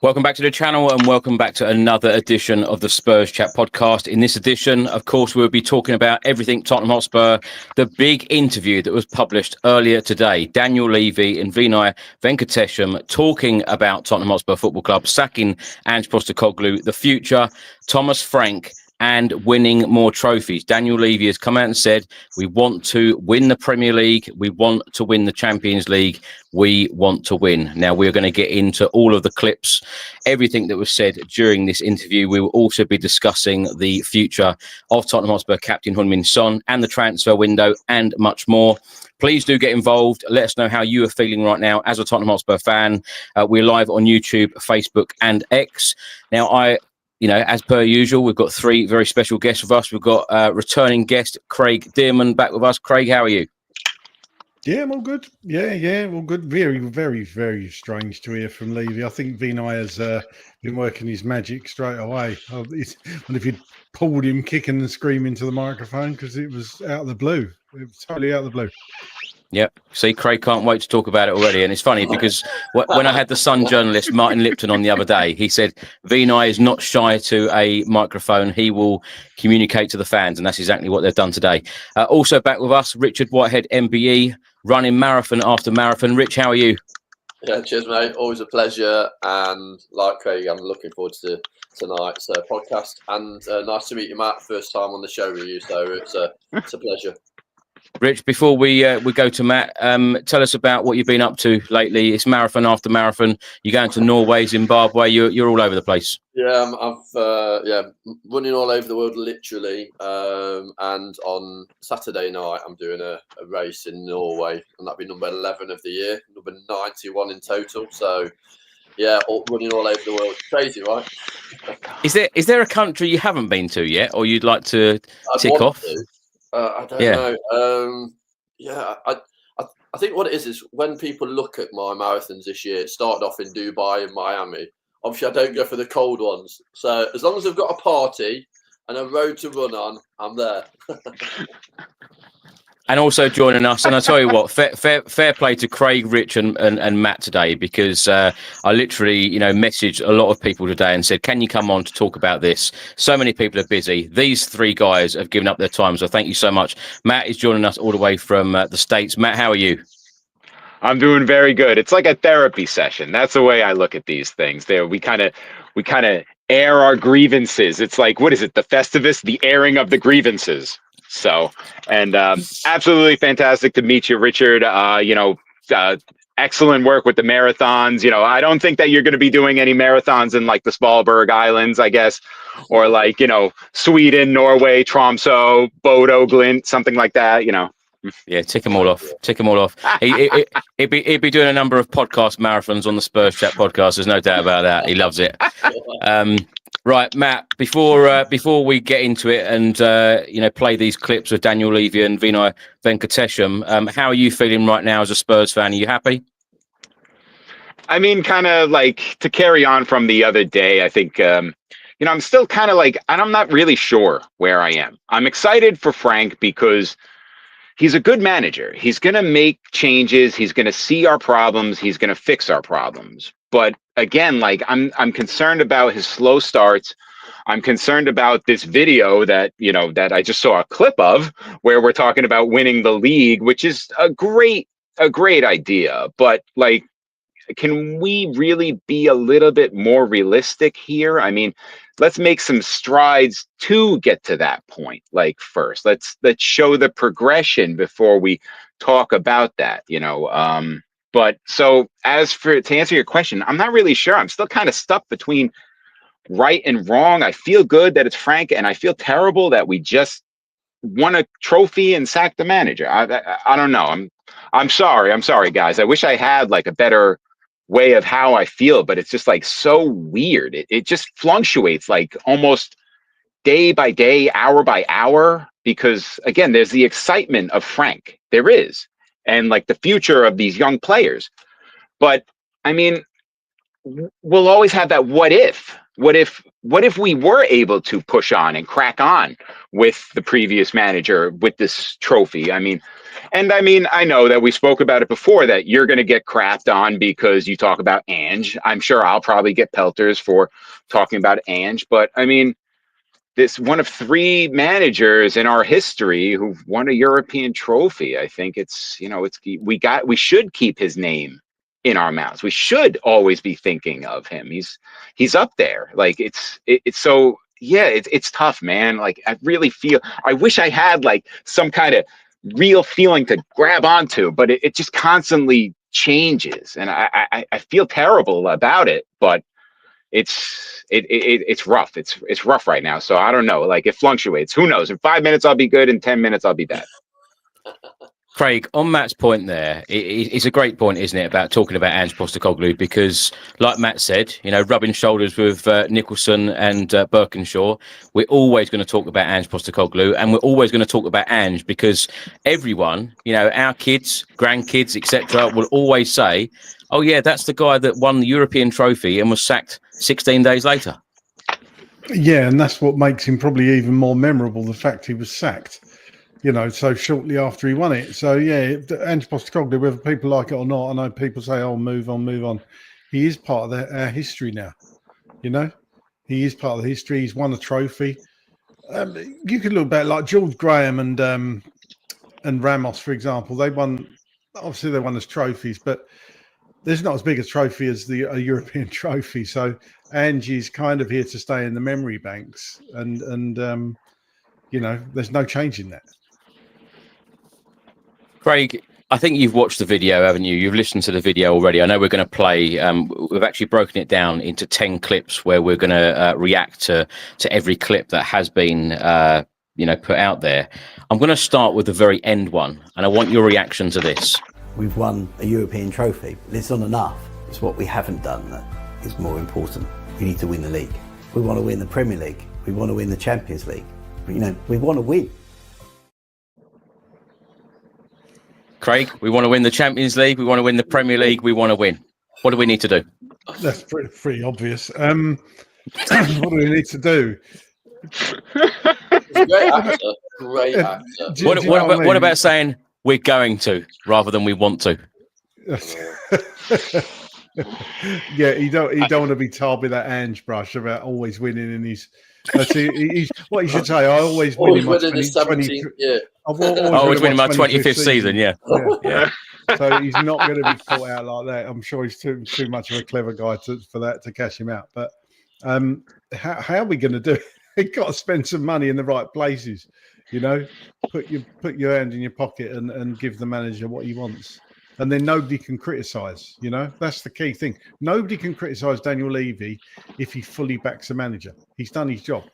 Welcome back to the channel and welcome back to another edition of the Spurs Chat podcast. In this edition, of course, we'll be talking about everything Tottenham Hotspur, the big interview that was published earlier today. Daniel Levy and Vinai Venkatesham talking about Tottenham Hotspur Football Club, sacking Ange Postecoglou, the future, Thomas Frank, and winning more trophies. Daniel Levy has come out and said, we want to win the Premier League. We want to win the Champions League. We want to win. Now, we're going to get into all of the clips, everything that was said during this interview. We will also be discussing the future of Tottenham Hotspur captain Heung-min Son and the transfer window and much more. Please do get involved. Let us know how you are feeling right now as a Tottenham Hotspur fan. We're live on YouTube, Facebook and X. Now, as per usual, we've got three very special guests with us. We've got returning guest Craig Dearman back with us. Craig, how are you? Yeah, I'm all good. Yeah, all good. Very, very, very strange to hear from Levy. I think Vinai has been working his magic straight away. I wonder if you'd pulled him kicking and screaming to the microphone because it was out of the blue. It was totally out of the blue. Yep. See, Craig can't wait to talk about it already. And it's funny because when I had the Sun journalist, Martin Lipton, on the other day, he said, Vinai is not shy to a microphone. He will communicate to the fans. And that's exactly what they've done today. Also back with us, Richard Whitehead, MBE, running marathon after marathon. Rich, how are you? Yeah, cheers, mate. Always a pleasure. And like Craig, I'm looking forward to tonight's podcast. And nice to meet you, Matt. First time on the show with you. So it's a pleasure. Rich, before we go to Matt, tell us about what you've been up to lately. It's marathon after marathon. You're going to Norway, Zimbabwe. You're all over the place. Yeah, I've running all over the world, literally. And on Saturday night, I'm doing a race in Norway, and that'll be number 11 of the year, number 91 in total. So, yeah, running all over the world. Crazy, right? Is there a country you haven't been to yet, or you'd like to tick off? I don't know. I think what it is when people look at my marathons this year, it started off in Dubai and Miami. Obviously, I don't go for the cold ones. So as long as I've got a party and a road to run on, I'm there. And also joining us, and I tell you what, fair play to Craig, Rich, and Matt today, because I literally, messaged a lot of people today and said, "Can you come on to talk about this?" So many people are busy. These three guys have given up their time, so thank you so much. Matt is joining us all the way from the States. Matt, how are you? I'm doing very good. It's like a therapy session. That's the way I look at these things. We kind of air our grievances. It's like, what is it? The Festivus, the airing of the grievances. So, and absolutely fantastic to meet you, Richard. Excellent work with the marathons. I don't think that you're going to be doing any marathons in like the Svalbard Islands, I guess, or like, Sweden, Norway, Tromsø, Bodo, Glint, something like that, Yeah, tick them all off. He'd be doing a number of podcast marathons on the Spurs Chat podcast. There's no doubt about that. He loves it. Right, Matt, before we get into it and play these clips of Daniel Levy and Vinai Venkatesham, how are you feeling right now as a Spurs fan? Are you happy? I mean, kind of like to carry on from the other day, I think, I'm still kind of like, and I'm not really sure where I am. I'm excited for Frank because he's a good manager. He's going to make changes. He's going to see our problems. He's going to fix our problems. But again, like I'm concerned about his slow starts. I'm concerned about this video that I just saw a clip of where we're talking about winning the league, which is a great idea. But like, can we really be a little bit more realistic here? I mean, let's make some strides to get to that point. Like first, let's show the progression before we talk about that, But so to answer your question, I'm not really sure. I'm still kind of stuck between right and wrong. I feel good that it's Frank, and I feel terrible that we just won a trophy and sacked the manager. I don't know. I'm sorry, guys. I wish I had like a better way of how I feel, but it's just like so weird. It just fluctuates like almost day by day, hour by hour, because again, there's the excitement of Frank. There is. And like the future of these young players. But I mean, we'll always have that what if. What if we were able to push on and crack on with the previous manager with this trophy? I mean, I know that we spoke about it before, that you're going to get crapped on because you talk about Ange. I'm sure I'll probably get pelters for talking about Ange, but I mean, this one of 3 managers in our history who've won a European trophy. I think it's, we should keep his name in our mouths. We should always be thinking of him. He's up there. Like it's so, yeah, it's tough, man. Like I really feel, I wish I had like some kind of real feeling to grab onto, but it just constantly changes. And I feel terrible about it, but it's rough. It's rough right now. So I don't know. Like it fluctuates. Who knows? In 5 minutes I'll be good. In 10 minutes I'll be bad. Craig, on Matt's point there, it's a great point, isn't it, about talking about Ange Postecoglou, because like Matt said, rubbing shoulders with Nicholson and Birkinshaw, we're always going to talk about Ange Postecoglou, and we're always going to talk about Ange because everyone, our kids, grandkids, etc., will always say, oh yeah, that's the guy that won the European trophy and was sacked 16 days later. Yeah, and that's what makes him probably even more memorable, the fact he was sacked, so shortly after he won it. So, yeah, Ange Postecoglou, whether people like it or not, I know people say, oh, move on. He is part of our history now, He is part of the history. He's won a trophy. You could look back, like George Graham and Ramos, for example. They won as trophies, but there's not as big a trophy as a European trophy. So Ange is kind of here to stay in the memory banks, and there's no change in that. Craig, I think you've watched the video, haven't you? You've listened to the video already. I know we're going to play. We've actually broken it down into 10 clips where we're going to react to every clip that has been put out there. I'm going to start with the very end one, and I want your reaction to this. We've won a European trophy, but it's not enough. It's what we haven't done that is more important. We need to win the league. We want to win the Premier League. We want to win the Champions League. But, we want to win. Craig, we want to win the Champions League. We want to win the Premier League. We want to win. What do we need to do? That's pretty obvious. What do we need to do? Great actor. What about saying we're going to rather than we want to? Yeah, you don't want to be told with that Ange brush about always winning in his. What you should say, I always win in my 20th. Yeah, I always win in my 25th season. Yeah. So he's not going to be caught out like that. I'm sure he's too much of a clever guy for that to catch him out. But how are we going to do it? You've got to spend some money in the right places. Put your hand in your pocket and give the manager what he wants. And then nobody can criticise, That's the key thing. Nobody can criticise Daniel Levy if he fully backs the manager. He's done his job.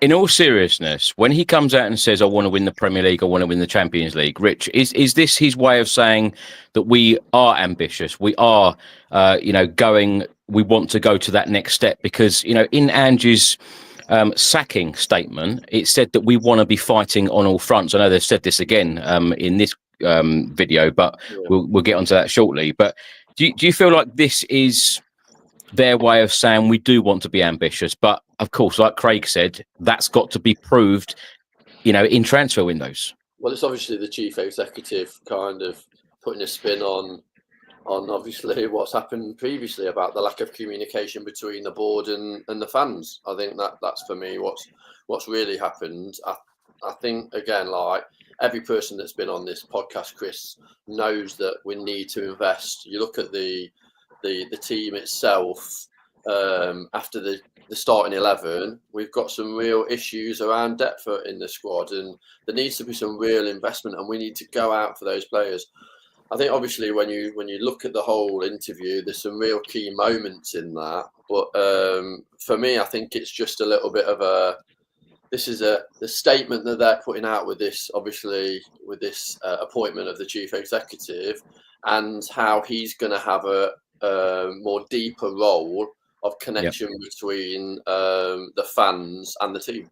In all seriousness, when he comes out and says, I want to win the Premier League, I want to win the Champions League, Rich, is this his way of saying that we are ambitious? We are, we want to go to that next step? Because, in Ange's sacking statement, it said that we want to be fighting on all fronts. I know they've said this again in this video, but we'll get onto that shortly. But do you feel like this is their way of saying we do want to be ambitious? But of course, like Craig said, that's got to be proved, in transfer windows. Well, it's obviously the chief executive kind of putting a spin on obviously what's happened previously about the lack of communication between the board and the fans. I think that's for me what's really happened. I think, again, like every person that's been on this podcast, Chris, knows that we need to invest. You look at the team itself, after the starting 11, we've got some real issues around depth in the squad, and there needs to be some real investment, and we need to go out for those players. I think obviously when you look at the whole interview, there's some real key moments in that. But for me, I think it's just a little bit of the statement that they're putting out with this, obviously with this appointment of the chief executive, and how he's going to have a more deeper role of connection between the fans and the team.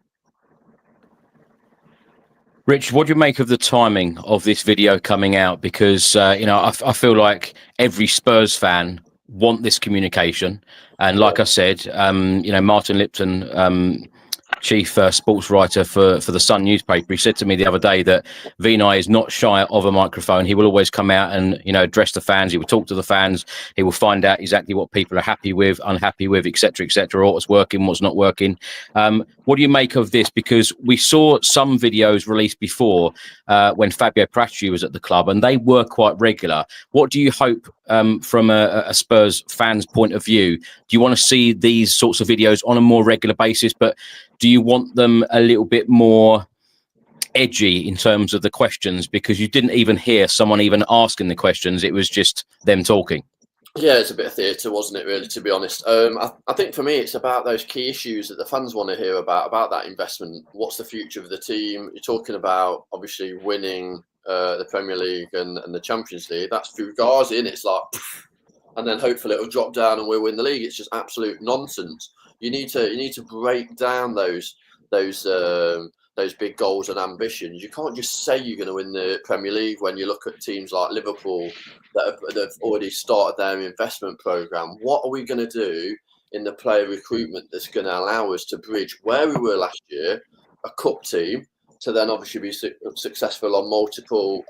Rich, what do you make of the timing of this video coming out? Because, I feel like every Spurs fan want this communication. And like I said, Martin Lipton, chief sports writer for the Sun newspaper, he said to me the other day that Vinai is not shy of a microphone. He will always come out and address the fans. He will talk to the fans. He will find out exactly what people are happy with, unhappy with, etc., what's working, what's not working. What do you make of this? Because we saw some videos released before when Fabio Paratici was at the club, and they were quite regular. What do you hope from a Spurs fan's point of view? Do you want to see these sorts of videos on a more regular basis, but do you want them a little bit more edgy in terms of the questions? Because you didn't even hear someone even asking the questions. It was just them talking. Yeah, it's a bit of theatre, wasn't it, really, to be honest? I think for me, it's about those key issues that the fans want to hear about that investment. What's the future of the team? You're talking about, obviously, winning the Premier League and the Champions League. That's Fugazi, and it's like, and then hopefully it'll drop down and we'll win the league. It's just absolute nonsense. You need to break down those big goals and ambitions. You can't just say you're going to win the Premier League when you look at teams like Liverpool that have already started their investment programme. What are we going to do in the player recruitment that's going to allow us to bridge where we were last year, a cup team, to then obviously be successful on multiple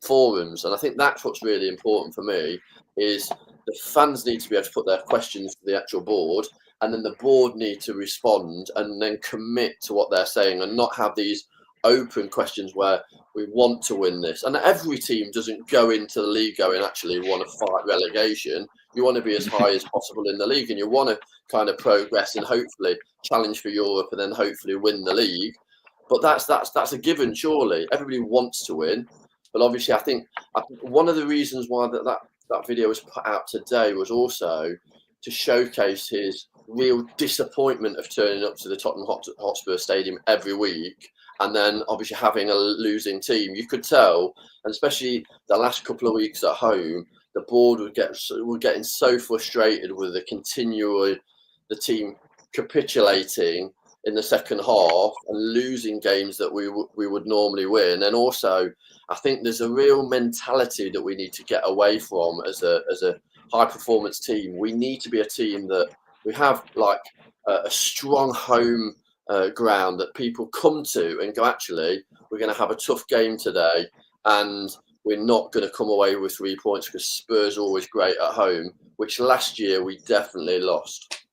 forums? And I think that's what's really important for me, is the fans need to be able to put their questions to the actual board, and then the board need to respond and then commit to what they're saying, and not have these open questions where we want to win this. And every team doesn't go into the league going, actually want to fight relegation. You want to be as high as possible in the league, and you want to kind of progress and hopefully challenge for Europe and then hopefully win the league. But that's a given, surely. Everybody wants to win. But obviously, I think one of the reasons why that video was put out today was also to showcase his real disappointment of turning up to the Tottenham Hotspur Stadium every week, and then obviously having a losing team. You could tell, and especially the last couple of weeks at home, the board were getting so frustrated with the team capitulating in the second half and losing games that we would normally win. And also, I think there's a real mentality that we need to get away from as a high performance team. We need to be a team that we have like a strong home ground that people come to and go, actually, we're going to have a tough game today, and we're not going to come away with 3 points, because Spurs are always great at home, which last year we definitely lost.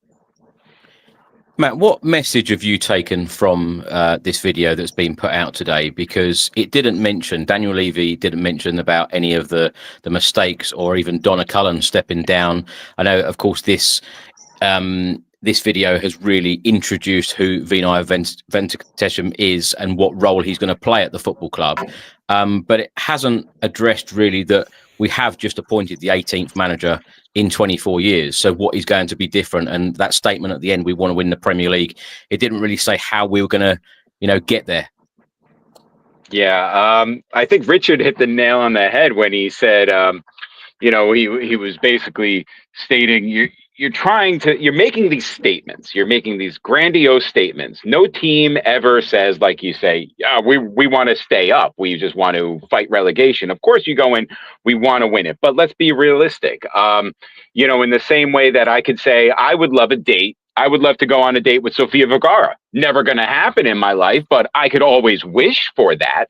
Matt, what message have you taken from this video that's been put out today? Because it didn't mention, Daniel Levy didn't mention about any of the mistakes, or even Donna Cullen stepping down. I know, of course, this video has really introduced who Vinai Venkatesham is and what role he's going to play at the football club. But it hasn't addressed really that we have just appointed the 18th manager in 24 years. So what is going to be different? And that statement at the end, we want to win the Premier League, it didn't really say how we were going to, get there. Yeah, I think Richard hit the nail on the head when he said, he was basically stating you're making these statements. You're making these grandiose statements. No team ever says, like you say, we want to stay up. We just want to fight relegation. Of course you go in, we want to win it, but let's be realistic. In the same way that I could say, I would love a date. I would love to go on a date with Sofia Vergara. Never going to happen in my life, but I could always wish for that.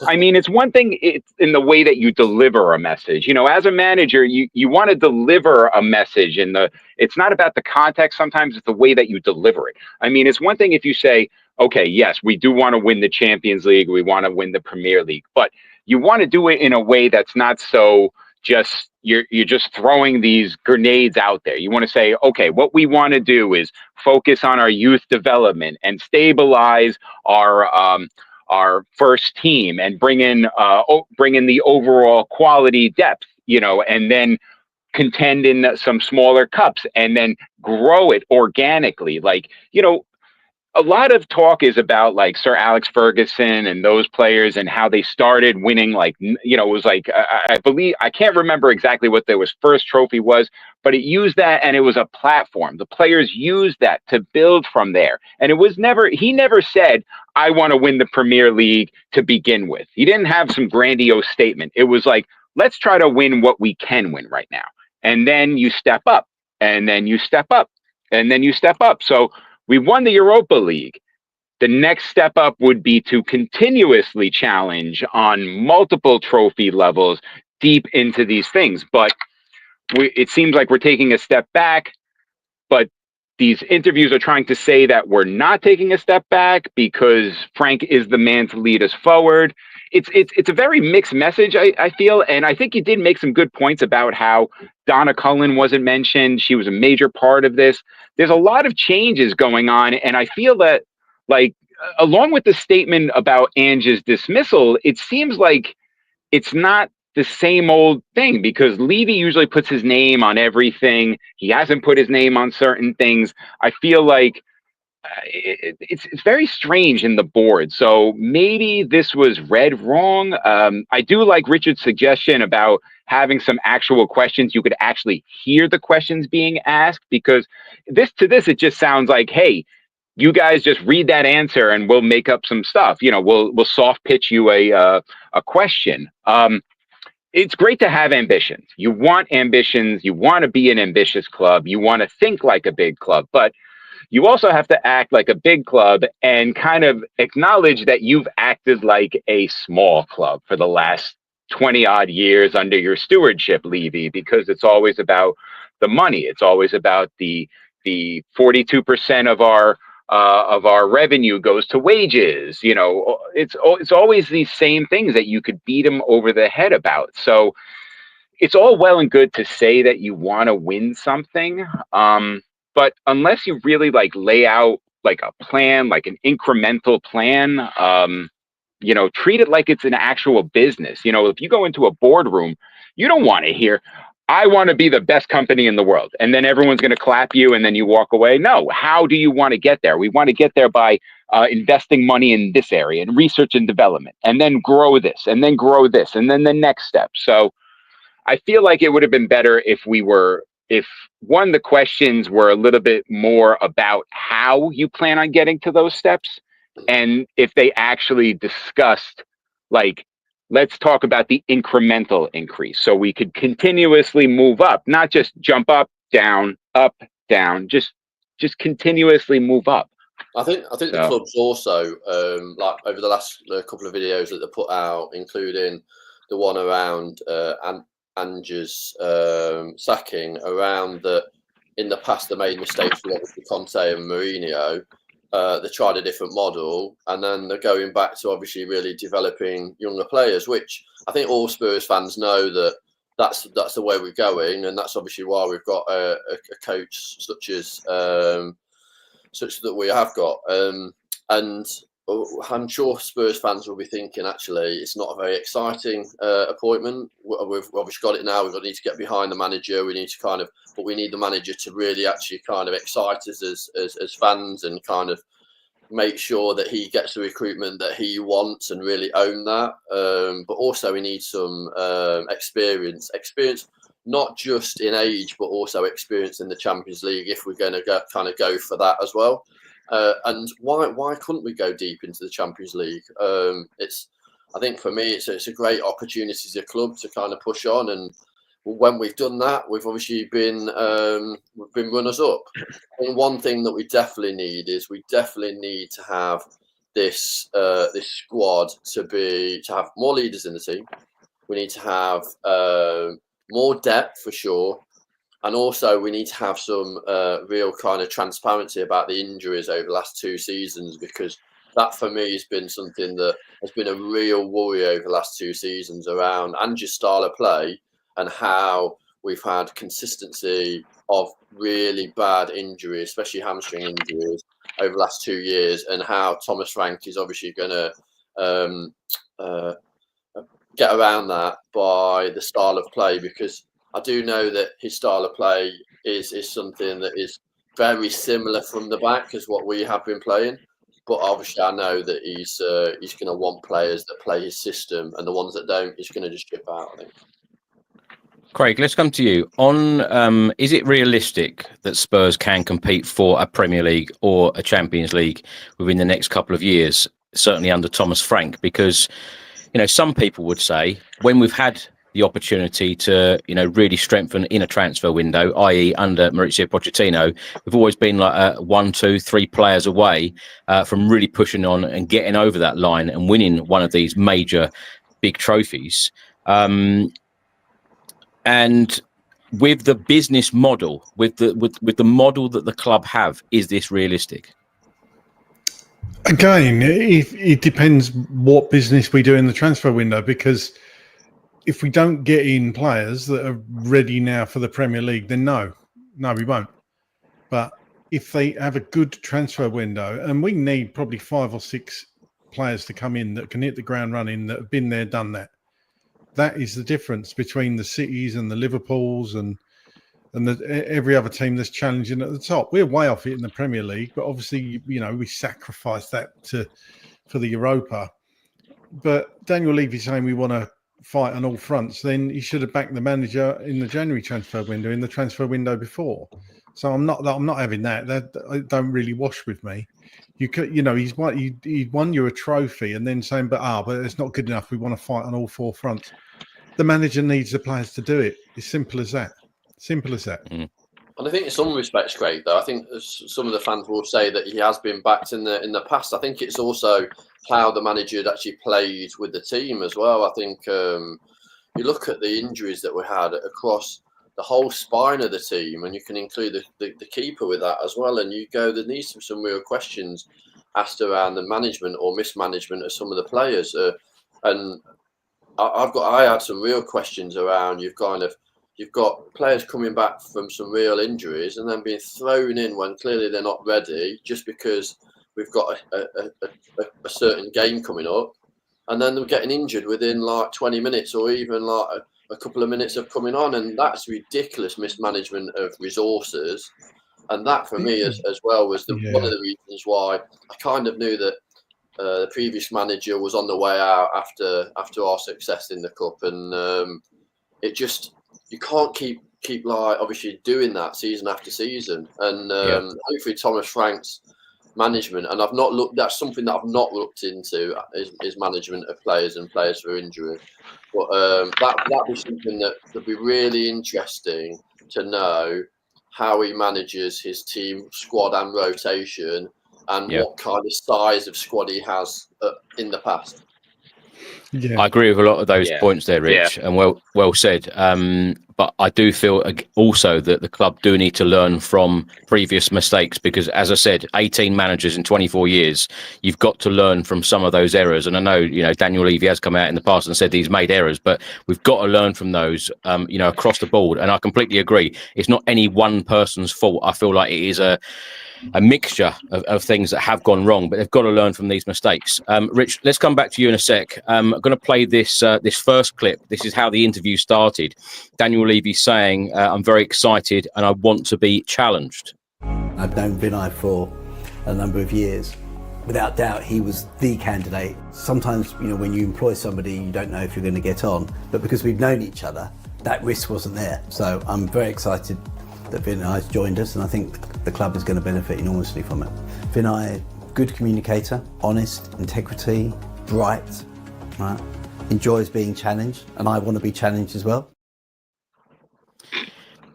I mean, it's one thing it's in the way that you deliver a message. As a manager, you want to deliver a message, and it's not about the context. Sometimes it's the way that you deliver it. I mean, it's one thing if you say, okay, yes, we do want to win the Champions League, we want to win the Premier League, but you want to do it in a way that's not so just you're just throwing these grenades out there. You want to say, okay, what we want to do is focus on our youth development and stabilize our first team and bring in the overall quality depth, and then contend in some smaller cups and then grow it organically. A lot of talk is about like Sir Alex Ferguson and those players and how they started winning. It was like, I believe, I can't remember exactly what their first trophy was, but it used that and it was a platform. The players used that to build from there. And he never said, I want to win the Premier League to begin with. He didn't have some grandiose statement. It was like, let's try to win what we can win right now. and then you step up, and then you step up, and then you step up. So we won the Europa League. The next step up would be to continuously challenge on multiple trophy levels deep into these things. But it seems like we're taking a step back, but these interviews are trying to say that we're not taking a step back because Frank is the man to lead us forward. It's a very mixed message, I feel. And I think you did make some good points about how Donna Cullen wasn't mentioned. She was a major part of this. There's a lot of changes going on. And I feel that, like, along with the statement about Ange's dismissal, it seems like it's not the same old thing, because Levy usually puts his name on everything. He hasn't put his name on certain things. I feel like it's very strange in the board. So maybe this was read wrong. I do like Richard's suggestion about having some actual questions. You could actually hear the questions being asked, because it just sounds like, hey, you guys just read that answer and we'll make up some stuff. You know, we'll soft pitch you a question. It's great to have ambitions. You want ambitions. You want to be an ambitious club. You want to think like a big club, but you also have to act like a big club and kind of acknowledge that you've acted like a small club for the last 20 odd years under your stewardship, Levy, because it's always about the money. It's always about the 42% of our revenue goes to wages. You know, it's always these same things that you could beat them over the head about. So it's all well and good to say that you want to win something, but unless you really like lay out like a plan, like an incremental plan, you know, treat it like it's an actual business. You know, if you go into a boardroom, you don't want to hear, I want to be the best company in the world, and then everyone's going to clap you and then you walk away. No, how do you want to get there? We want to get there by investing money in this area and research and development, and then grow this, and then grow this, and then the next step. So I feel like it would have been better if the questions were a little bit more about how you plan on getting to those steps, and if they actually discussed, like, let's talk about the incremental increase, so we could continuously move up, not just jump up, down, just continuously move up. I think the club's also like over the last couple of videos that they put out, including the one around Ange's sacking, around that in the past they made mistakes with obviously Conte and Mourinho. They tried a different model, and then they're going back to obviously really developing younger players, which I think all Spurs fans know that's the way we're going, and that's obviously why we've got a coach such that we have got. And I'm sure Spurs fans will be thinking, actually, it's not a very exciting appointment. We've obviously got it now. We need to get behind the manager. We need to but we need the manager to really actually kind of excite us as fans, and kind of make sure that he gets the recruitment that he wants and really own that. But also we need some experience, not just in age, but also experience in the Champions League if we're going to go for that as well. And why couldn't we go deep into the Champions League? I think for me, it's a great opportunity as a club to kind of push on. And when we've done that, we've obviously been runners up. And one thing that we definitely need to have this squad to have more leaders in the team. We need to have more depth for sure. And also we need to have some real kind of transparency about the injuries over the last 2 seasons, because that for me has been something that has been a real worry over the last 2 seasons around Ange's style of play, and how we've had consistency of really bad injuries, especially hamstring injuries, over the last 2 years, and how Thomas Frank is obviously going to get around that by the style of play, because I do know that his style of play is something that is very similar from the back as what we have been playing. But obviously, I know that he's going to want players that play his system, and the ones that don't, he's going to just chip out, I think. Craig, let's come to you. Is it realistic that Spurs can compete for a Premier League or a Champions League within the next couple of years, certainly under Thomas Frank? Because, you know, some people would say when we've had the opportunity to, really strengthen in a transfer window, i.e. under Mauricio Pochettino, we've always been like 1, 2, 3 players away from really pushing on and getting over that line and winning one of these major big trophies. And with the business model, with the model that the club have, is this realistic? Again, it depends what business we do in the transfer window, because if we don't get in players that are ready now for the Premier League, then no, we won't. But if they have a good transfer window, and we need probably 5 or 6 players to come in that can hit the ground running, that have been there, done that. That is the difference between the Cities and the Liverpools and every other team that's challenging at the top. We're way off it in the Premier League, but obviously, we sacrifice that for the Europa. But Daniel Levy's saying we want to fight on all fronts. Then he should have backed the manager in the January transfer window, in the transfer window before. So I'm not having that. That don't really wash with me. He's won you a trophy, and then saying, but it's not good enough. We want to fight on all 4 fronts. The manager needs the players to do it. It's simple as that. Simple as that. And I think in some respects, Craig, though, I think some of the fans will say that he has been backed in the past. I think it's also how the manager had actually played with the team as well. I think you look at the injuries that we had across the whole spine of the team, and you can include the keeper with that as well. And you go, there needs to be some real questions asked around the management or mismanagement of some of the players. And I had some real questions around. You've got players coming back from some real injuries and then being thrown in when clearly they're not ready, just because we've got a certain game coming up, and then they're getting injured within like 20 minutes or even like a couple of minutes of coming on, and that's ridiculous mismanagement of resources. And that for me as well was one of the reasons why I kind of knew that the previous manager was on the way out after our success in the cup, and you can't keep like obviously doing that season after season. And hopefully Thomas Frank's management, and that's something that I've not looked into, is management of players and players for injury. But that was something that would be really interesting to know, how he manages his team, squad and rotation, and what kind of size of squad he has in the past. I agree with a lot of those points there, Rich, and well said. But I do feel also that the club do need to learn from previous mistakes, because, as I said, 18 managers in 24 years, you've got to learn from some of those errors. And I know, Daniel Levy has come out in the past and said he's made errors, but we've got to learn from those, across the board. And I completely agree. It's not any one person's fault. I feel like it is a mixture of things that have gone wrong, but they've got to learn from these mistakes. Rich, let's come back to you in a sec. I'm going to play this first clip. This is how the interview started. Daniel Levy saying, I'm very excited and I want to be challenged. I've known Vinai for a number of years. Without doubt, he was the candidate. Sometimes, when you employ somebody, you don't know if you're going to get on, but because we've known each other, that risk wasn't there. So I'm very excited that Vinai's joined us, and I think the club is going to benefit enormously from it. Vinai, good communicator, honest, integrity, bright, right? Enjoys being challenged, and I want to be challenged as well.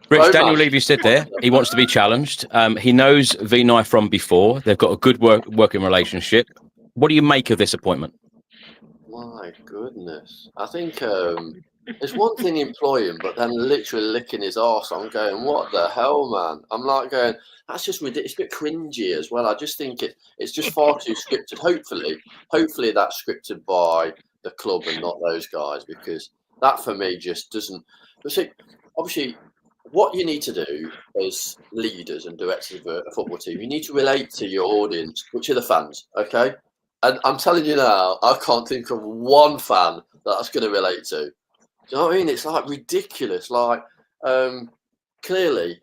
Rich, Daniel Levy said there, he wants to be challenged. He knows Vinai from before. They've got a good working relationship. What do you make of this appointment? My goodness. I think it's one thing employing, but then literally licking his arse. I'm going, what the hell, man? I'm like going, that's just ridiculous. It's a bit cringy as well. I just think it's just far too scripted. Hopefully that's scripted by the club and not those guys, because that for me just doesn't. But see, obviously, what you need to do as leaders and directors of a football team, you need to relate to your audience, which are the fans, okay? And I'm telling you now, I can't think of one fan that that's going to relate to. Do you know what I mean? It's like ridiculous. Like, clearly,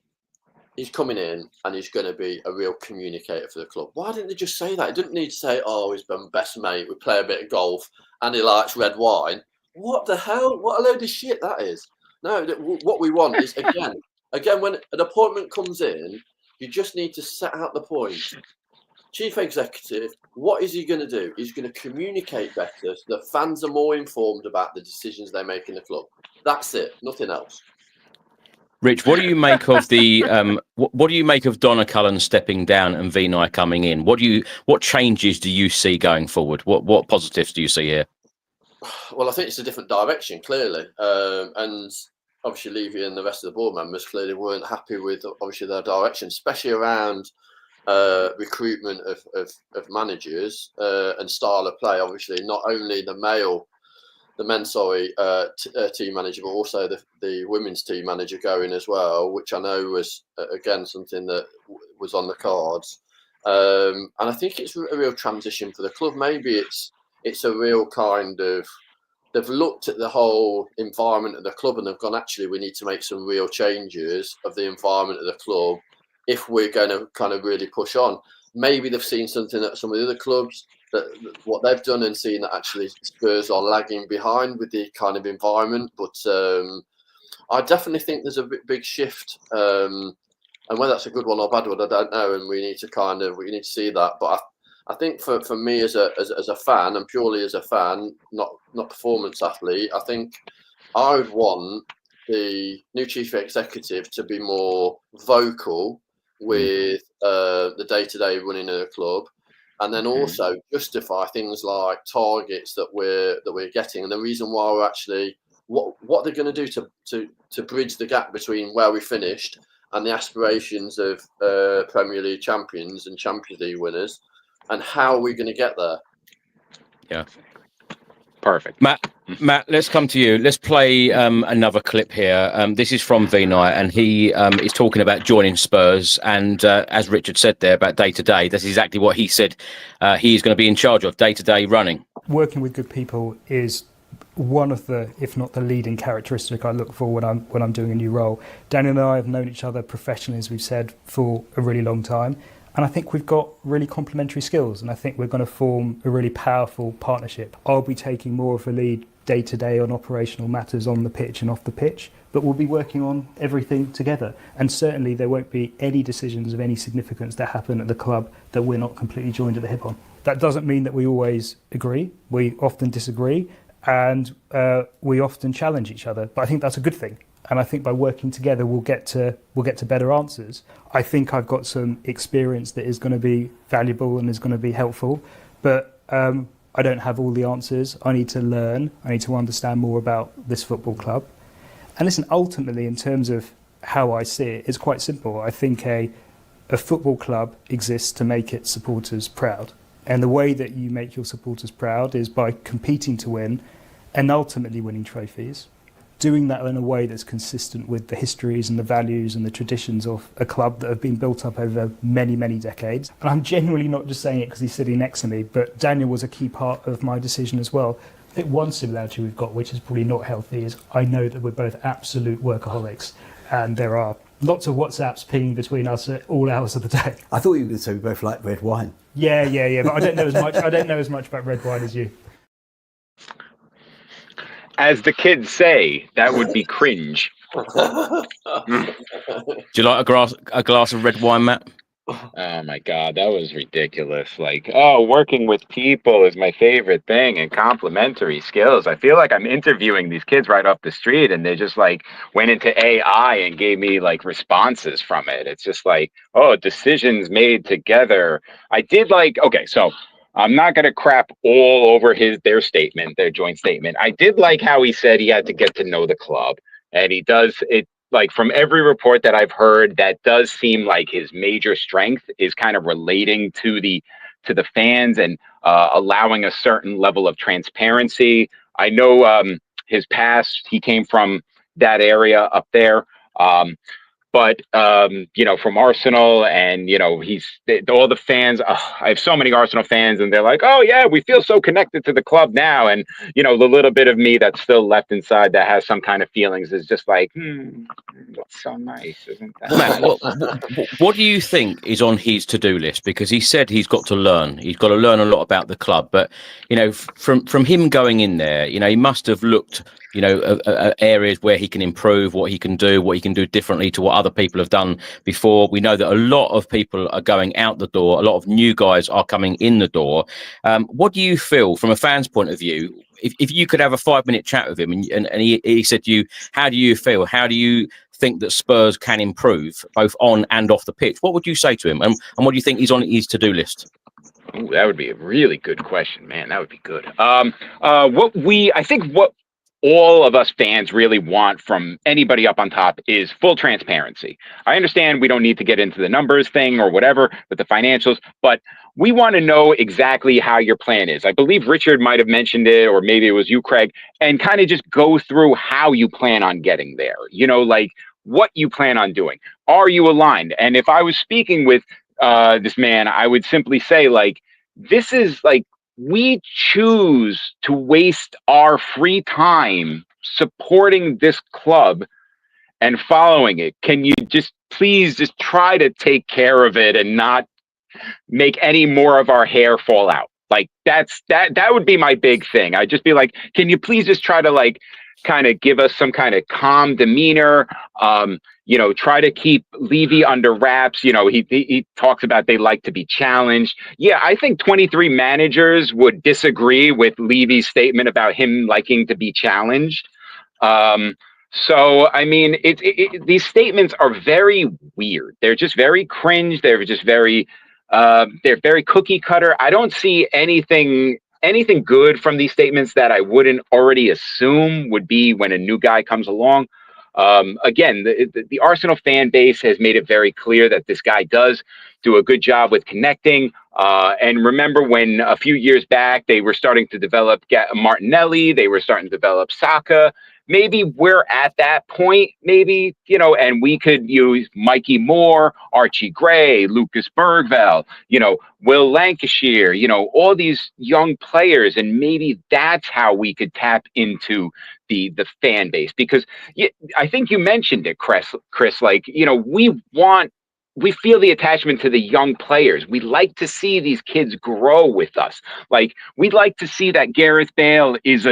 he's coming in and he's going to be a real communicator for the club. Why didn't they just say that? He didn't need to say, oh, he's my best mate, we play a bit of golf, and he likes red wine. What the hell? What a load of shit that is. No, what we want is, again, when an appointment comes in, you just need to set out the point. chief executive, what is he going to do? He's going to communicate better so that fans are more informed about the decisions they make in the club. That's it, nothing else. Rich, what do you make of the what do you make of Donna Cullen stepping down and Vinai coming in? What changes do you see going forward? What positives do you see here? Well, I think it's a different direction, clearly, and obviously Levy and the rest of the board members clearly weren't happy with obviously their direction, especially around recruitment of managers and style of play. Obviously, not only the men's team manager, but also the women's team manager going as well, which I know was again something that was on the cards. And I think it's a real transition for the club. Maybe it's a real kind of, they've looked at the whole environment of the club and they've gone, actually, we need to make some real changes of the environment of the club if we're going to kind of really push on. Maybe they've seen something at some of the other clubs, that what they've done, and seen that actually Spurs are lagging behind with the kind of environment. But I definitely think there's a big shift. And whether that's a good one or bad one, I don't know. And we need to see that. But I think for me as a fan, and purely as a fan, not performance athlete, I think I would want the new chief executive to be more vocal with the day-to-day running of the club, and then also justify things like targets that we're getting, and the reason why we're actually what they're going to do to bridge the gap between where we finished and the aspirations of Premier League champions and Champions League winners, and how we're going to get there. Yeah. Perfect. Matt, let's come to you. Let's play another clip here. This is from Vinai, and he is talking about joining Spurs. And as Richard said there about day-to-day, that's exactly what he said he is going to be in charge of, day-to-day running. Working with good people is one of the, if not the leading characteristic I look for when I'm doing a new role. Daniel and I have known each other professionally, as we've said, for a really long time. And I think we've got really complementary skills, and I think we're going to form a really powerful partnership. I'll be taking more of a lead day-to-day on operational matters on the pitch and off the pitch, but we'll be working on everything together. And certainly there won't be any decisions of any significance that happen at the club that we're not completely joined at the hip on. That doesn't mean that we always agree. We often disagree, and we often challenge each other. But I think that's a good thing. And I think by working together, we'll get to better answers. I think I've got some experience that is going to be valuable and is going to be helpful, but I don't have all the answers. I need to learn. I need to understand more about this football club. And listen, ultimately, in terms of how I see it, it's quite simple. I think a football club exists to make its supporters proud. And the way that you make your supporters proud is by competing to win and ultimately winning trophies. Doing that in a way that's consistent with the histories and the values and the traditions of a club that have been built up over many, many decades. And I'm genuinely not just saying it because he's sitting next to me, but Daniel was a key part of my decision as well. I think one similarity we've got, which is probably not healthy, is I know that we're both absolute workaholics, and there are lots of WhatsApps pinging between us at all hours of the day. I thought you were going to say we both like red wine. Yeah, but I don't know as much about red wine as you. As the kids say, that would be cringe. Do you like a glass of red wine, Matt? Oh my God, that was ridiculous. Like, working with people is my favorite thing, and complementary skills. I feel like I'm interviewing these kids right off the street, and they just like went into AI and gave me like responses from it. It's just like, decisions made together. I did like, okay, so I'm not going to crap all over their statement, their joint statement. I did like how he said he had to get to know the club, and he does it. Like, from every report that I've heard, that does seem like his major strength is kind of relating to the fans and allowing a certain level of transparency. I know his past, he came from that area up there. But, from Arsenal, and, all the fans, I have so many Arsenal fans, and they're like, oh, yeah, we feel so connected to the club now. And, the little bit of me that's still left inside that has some kind of feelings is just like, that's so nice, isn't that? Matt, what do you think is on his to-do list? Because he said he's got to learn. He's got to learn a lot about the club. But, from him going in there, he must have looked areas where he can improve, what he can do differently to what other people have done before. We know that a lot of people are going out the door. A lot of new guys are coming in the door. What do you feel from a fan's point of view? If you could have a 5-minute chat with him and he said to you, how do you feel? How do you think that Spurs can improve both on and off the pitch? What would you say to him? And what do you think is on his to-do list? Ooh, that would be a really good question, man. That would be good. I think what all of us fans really want from anybody up on top is full transparency. I understand we don't need to get into the numbers thing or whatever with the financials, but we want to know exactly how your plan is. I believe Richard might have mentioned it, or maybe it was you, Craig, and kind of just go through how you plan on getting there. Like what you plan on doing. Are you aligned? And if I was speaking with this man, I would simply say, like, this is like, we choose to waste our free time supporting this club and following it. Can you just please just try to take care of it and not make any more of our hair fall out? Like that would be my big thing. I'd just be like, can you please just try to like kind of give us some kind of calm demeanor, try to keep Levy under wraps. He talks about they like to be challenged. Yeah, I think 23 managers would disagree with Levy's statement about him liking to be challenged. So, I mean, these statements are very weird. They're just very cringe. They're just very cookie cutter. I don't see anything good from these statements that I wouldn't already assume would be when a new guy comes along. Again, the Arsenal fan base has made it very clear that this guy does do a good job with connecting. And remember when a few years back, they were starting to develop Martinelli, they were starting to develop Saka. Maybe we're at that point, maybe, and we could use Mikey Moore, Archie Gray, Lucas Bergvall, Will Lancashire, all these young players. And maybe that's how we could tap into the fan base, because I think you mentioned it, Chris, like, we feel the attachment to the young players. We like to see these kids grow with us. Like, we'd like to see that Gareth Bale is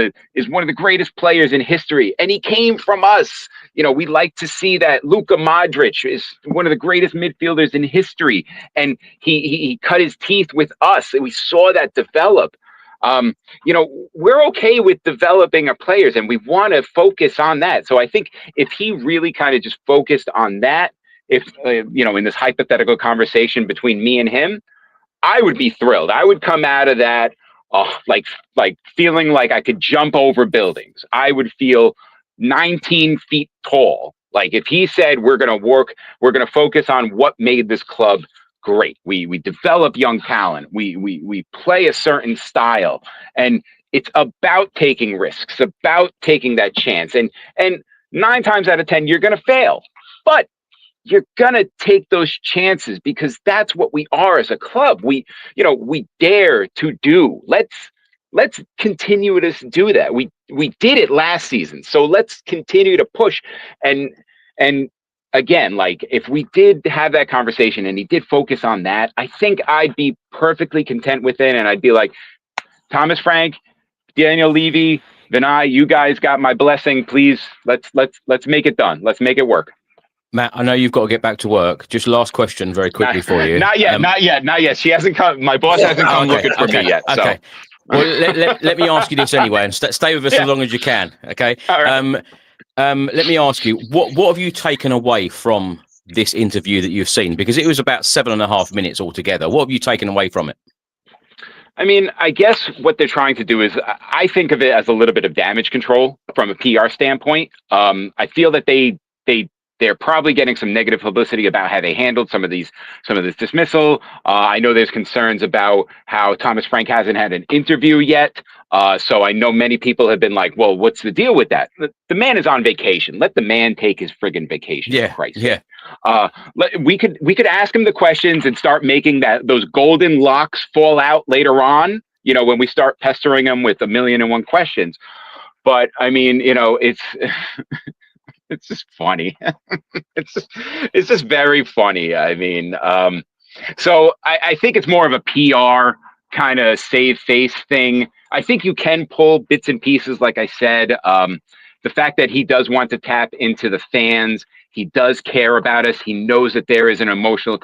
one of the greatest players in history, and he came from us. We like to see that Luka Modric is one of the greatest midfielders in history, and he cut his teeth with us, and we saw that develop. We're okay with developing our players, and we want to focus on that. So I think if he really kind of just focused on that, if, in this hypothetical conversation between me and him, I would be thrilled. I would come out of that like feeling like I could jump over buildings. I would feel 19 feet tall. Like if he said, we're going to focus on what made this club great. We develop young talent. We play a certain style, and it's about taking risks, about taking that chance. And 9 times out of 10, you're going to fail, but you're going to take those chances because that's what we are as a club. We dare to do. Let's continue to do that. We did it last season. So let's continue to push. And again, like if we did have that conversation and he did focus on that, I think I'd be perfectly content with it. And I'd be like, Thomas Frank, Daniel Levy, Vinai, you guys got my blessing. Please, let's make it done. Let's make it work. Matt, I know you've got to get back to work. Just last question very quickly for you. Not yet. She hasn't come. My boss hasn't come looking for me yet. So. Okay. Well, let me ask you this anyway, and stay with us as long as you can. Okay. All right. Let me ask you, what have you taken away from this interview that you've seen? Because it was about 7.5 minutes altogether. What have you taken away from it? I mean, I guess what they're trying to do is, I think of it as a little bit of damage control from a PR standpoint. I feel that they're probably getting some negative publicity about how they handled some of this dismissal. I know there's concerns about how Thomas Frank hasn't had an interview yet. So I know many people have been like, well, what's the deal with that? The man is on vacation. Let the man take his friggin' vacation. Yeah. Christ. Yeah. We could ask him the questions and start making those golden locks fall out later on, when we start pestering him with 1,000,001 questions. But I mean, it's it's just funny. it's just very funny. I mean, so I think it's more of a PR kind of save face thing. I think you can pull bits and pieces, like I said. the fact that he does want to tap into the fans, he does care about us. He knows that there is an emotional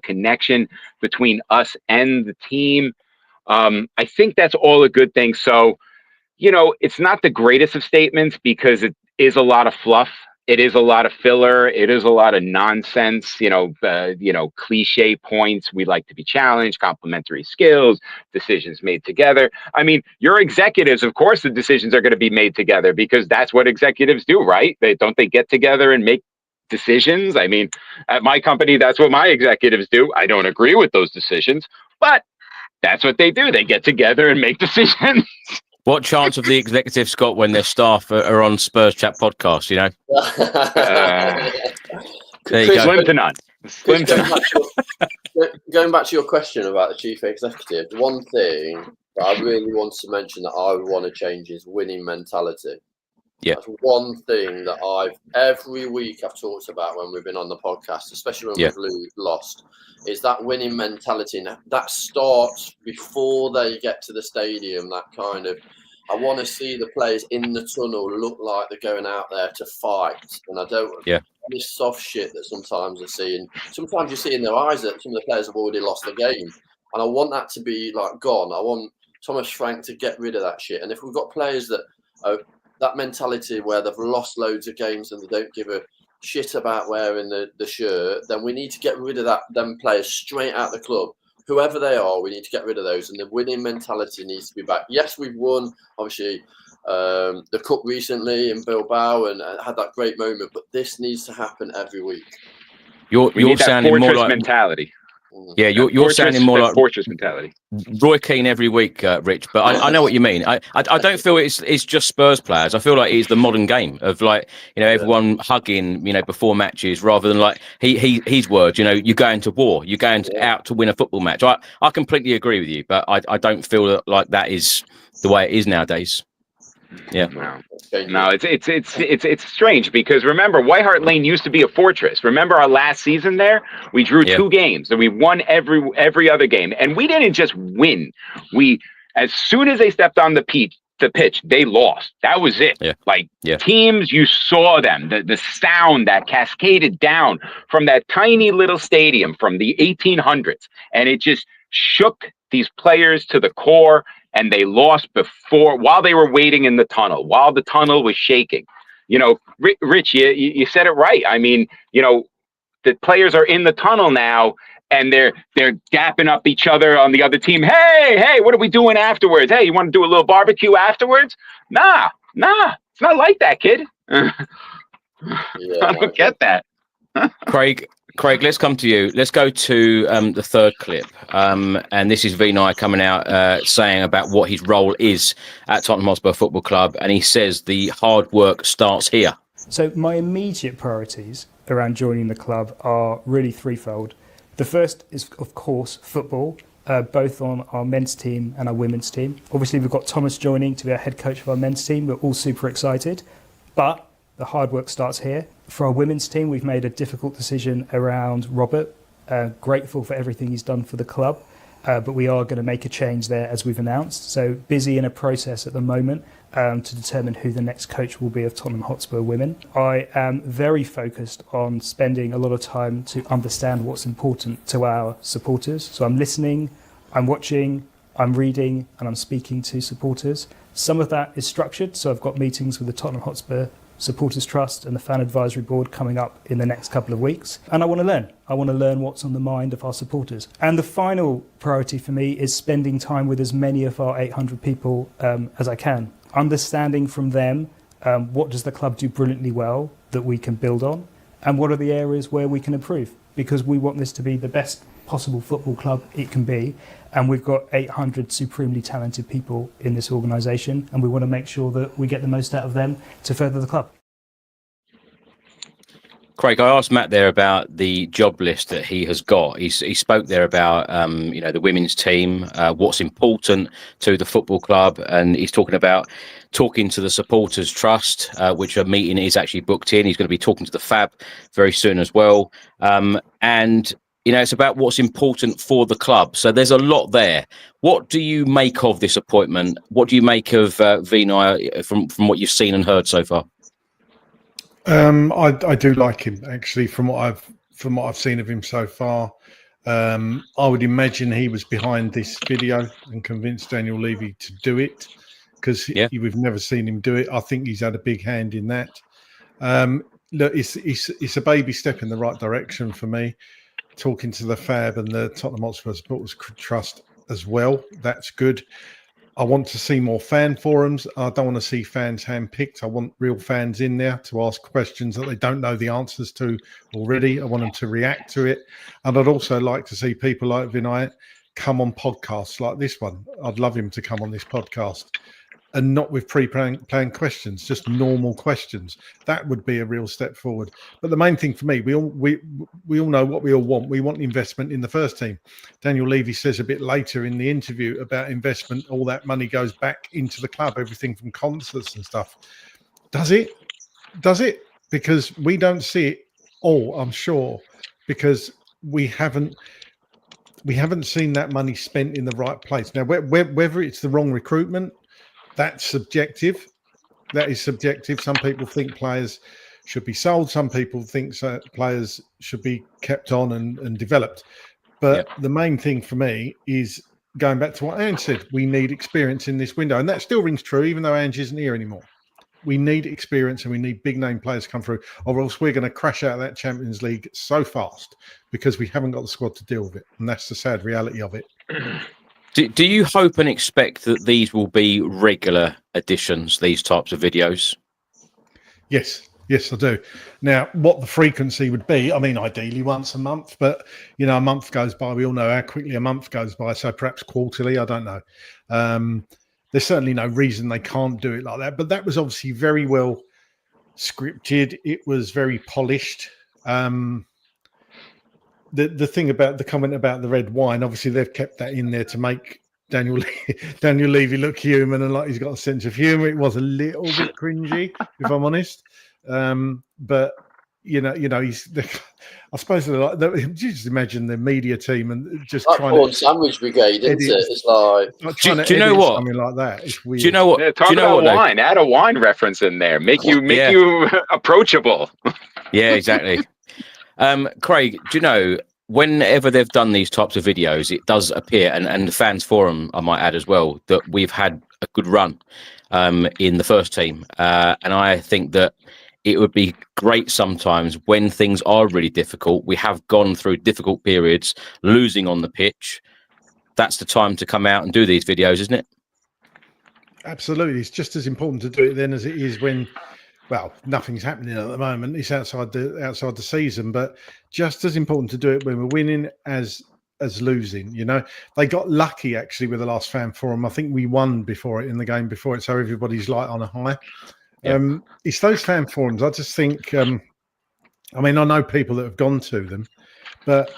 connection between us and the team. I think that's all a good thing. So, you know, it's not the greatest of statements because it is a lot of fluff. It is a lot of filler. It is a lot of nonsense, cliche points. We like to be challenged, complementary skills, decisions made together. I mean, your executives, of course, the decisions are going to be made together because that's what executives do, right? Don't they get together and make decisions? I mean, at my company, that's what my executives do. I don't agree with those decisions, but that's what they do. They get together and make decisions. What chance have the executives got when their staff are on Spurs Chat podcast, you know? There you go. Slim to none. Slim to none. Going back to your question about the chief executive, one thing that I really want to mention that I want to change is winning mentality. Yeah. That's one thing that every week I've talked about when we've been on the podcast, especially when we've lost, is that winning mentality. That starts before they get to the stadium. That kind of, I want to see the players in the tunnel look like they're going out there to fight. And I don't, this soft shit that sometimes you see in their eyes that some of the players have already lost the game. And I want that to be like gone. I want Thomas Frank to get rid of that shit. And if we've got players that that mentality where they've lost loads of games and they don't give a shit about wearing the shirt, then we need to get rid of them players straight out the club. Whoever they are, we need to get rid of those, and the winning mentality needs to be back. Yes, we've won, obviously, the cup recently in Bilbao and had that great moment, but this needs to happen every week. You're sounding more like mentality. Yeah, you're sounding more like fortress mentality. Roy Keane every week, Rich. But I know what you mean. I don't feel it's just Spurs players. I feel like it's the modern game of everyone hugging before matches rather than like his words. You're going to war. You're going out to win a football match. I completely agree with you, but I don't feel like that is the way it is nowadays. Yeah. No, it's strange because remember, White Hart Lane used to be a fortress. Remember our last season there? We drew 2 games and we won every other game. And we didn't just win. As soon as they stepped on the pitch, they lost. That was it. Yeah. Teams, you saw them, the sound that cascaded down from that tiny little stadium from the 1800s. And it just shook these players to the core. And they lost while they were waiting in the tunnel, while the tunnel was shaking. Rich, you said it right. I mean, the players are in the tunnel now and they're dapping up each other on the other team. Hey, what are we doing afterwards? Hey, you want to do a little barbecue afterwards? Nah, it's not like that, kid. I don't get that. Craig, let's come to you. Let's go to the third clip. And this is Vinai coming out saying about what his role is at Tottenham Hotspur Football Club. And he says the hard work starts here. So my immediate priorities around joining the club are really threefold. The first is, of course, football, both on our men's team and our women's team. Obviously, we've got Thomas joining to be our head coach of our men's team. We're all super excited. But the hard work starts here. For our women's team, we've made a difficult decision around Robert. Grateful for everything he's done for the club, but we are going to make a change there as we've announced. So busy in a process at the moment to determine who the next coach will be of Tottenham Hotspur Women. I am very focused on spending a lot of time to understand what's important to our supporters. So I'm listening, I'm watching, I'm reading, and I'm speaking to supporters. Some of that is structured, so I've got meetings with the Tottenham Hotspur Supporters Trust and the Fan Advisory Board coming up in the next couple of weeks. And I want to learn. I want to learn what's on the mind of our supporters. And the final priority for me is spending time with as many of our 800 people as I can. Understanding from them what does the club do brilliantly well that we can build on, and what are the areas where we can improve, because we want this to be the best possible football club it can be. And we've got 800 supremely talented people in this organisation, and we want to make sure that we get the most out of them to further the club. Craig, I asked Matt there about the job list that he has got. He spoke there about the women's team, what's important to the football club, and he's talking about talking to the Supporters Trust, which a meeting is actually booked in. He's going to be talking to the FAB very soon as well, and it's about what's important for the club. So there's a lot there. What do you make of this appointment? What do you make of Vinai from what you've seen and heard so far? I do like him, actually, from what I've seen of him so far. I would imagine he was behind this video and convinced Daniel Levy to do it, because we've never seen him do it. I think he's had a big hand in that. Look, it's a baby step in the right direction for me. Talking to the Fab and the Tottenham Hotspur Supporters Trust as well. That's good. I want to see more fan forums. I don't want to see fans handpicked. I want real fans in there to ask questions that they don't know the answers to already. I want them to react to it. And I'd also like to see people like Vinai come on podcasts like this one. I'd love him to come on this podcast. And not with pre-planned questions, just normal questions. That would be a real step forward. But the main thing for me, we all know what we all want. We want investment in the first team. Daniel Levy says a bit later in the interview about investment. All that money goes back into the club, everything from concerts and stuff. Does it? Does it? Because we don't see it all, I'm sure, because we haven't seen that money spent in the right place. Now, whether it's the wrong recruitment, that's subjective. That is subjective. Some people think players should be sold. Some people think players should be kept on and developed. But the main thing for me is going back to what Ange said. We need experience in this window. And that still rings true, even though Ange isn't here anymore. We need experience and we need big name players come through, or else we're going to crash out of that Champions League so fast because we haven't got the squad to deal with it. And that's the sad reality of it. Do you hope and expect that these will be regular editions, these types of videos? Yes, I do. Now, what the frequency would be, I mean, ideally once a month, but, a month goes by. We all know how quickly a month goes by, so perhaps quarterly, I don't know. There's certainly no reason they can't do it like that, but that was obviously very well scripted. It was very polished. The thing about the comment about the red wine, obviously they've kept that in there to make Daniel Levy look human and like he's got a sense of humour. It was a little bit cringy, if I'm honest. But he's. I suppose you just imagine the media team and just like trying to sandwich brigade, isn't it? It's like do you know what? Something like that. It's weird. Do you know what? Yeah, talk about wine. Add a wine reference in there. Make you approachable. Yeah, exactly. Craig, do you know, whenever they've done these types of videos, it does appear, and the fans forum, I might add as well, that we've had a good run in the first team. And I think that it would be great sometimes when things are really difficult. We have gone through difficult periods, losing on the pitch. That's the time to come out and do these videos, isn't it? Absolutely. It's just as important to do it then as it is when, well, nothing's happening at the moment. It's outside the season, but just as important to do it when we're winning as losing. They got lucky actually with the last fan forum. I think we won before it in the game before it, so everybody's like on a high. Yeah. It's those fan forums. I just think. I know people that have gone to them, but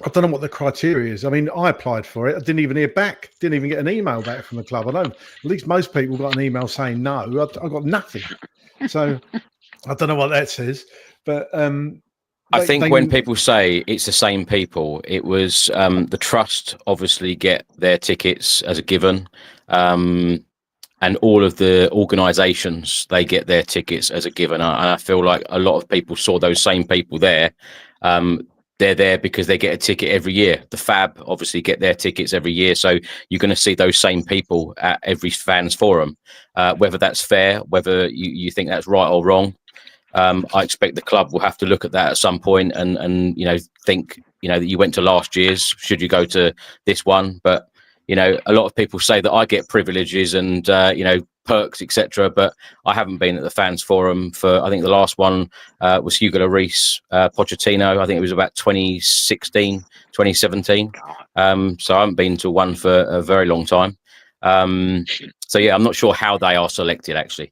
I don't know what the criteria is. I mean, I applied for it. I didn't even hear back. Didn't even get an email back from the club. I know at least most people got an email saying no. I got nothing. So I don't know what that says. But I think when people say it's the same people, it was the trust obviously get their tickets as a given. And all of the organisations, they get their tickets as a given. And I feel like a lot of people saw those same people there. They're there because they get a ticket every year. The Fab obviously get their tickets every year. So you're going to see those same people at every fans forum. Whether that's fair, whether you think that's right or wrong, I expect the club will have to look at that at some point and think, that you went to last year's, should you go to this one? But a lot of people say that I get privileges and, perks, etc. But I haven't been at the fans forum for, I think the last one was Hugo Lloris, Pochettino. I think it was about 2016, 2017. So I haven't been to one for a very long time. So, yeah, I'm not sure how they are selected, actually.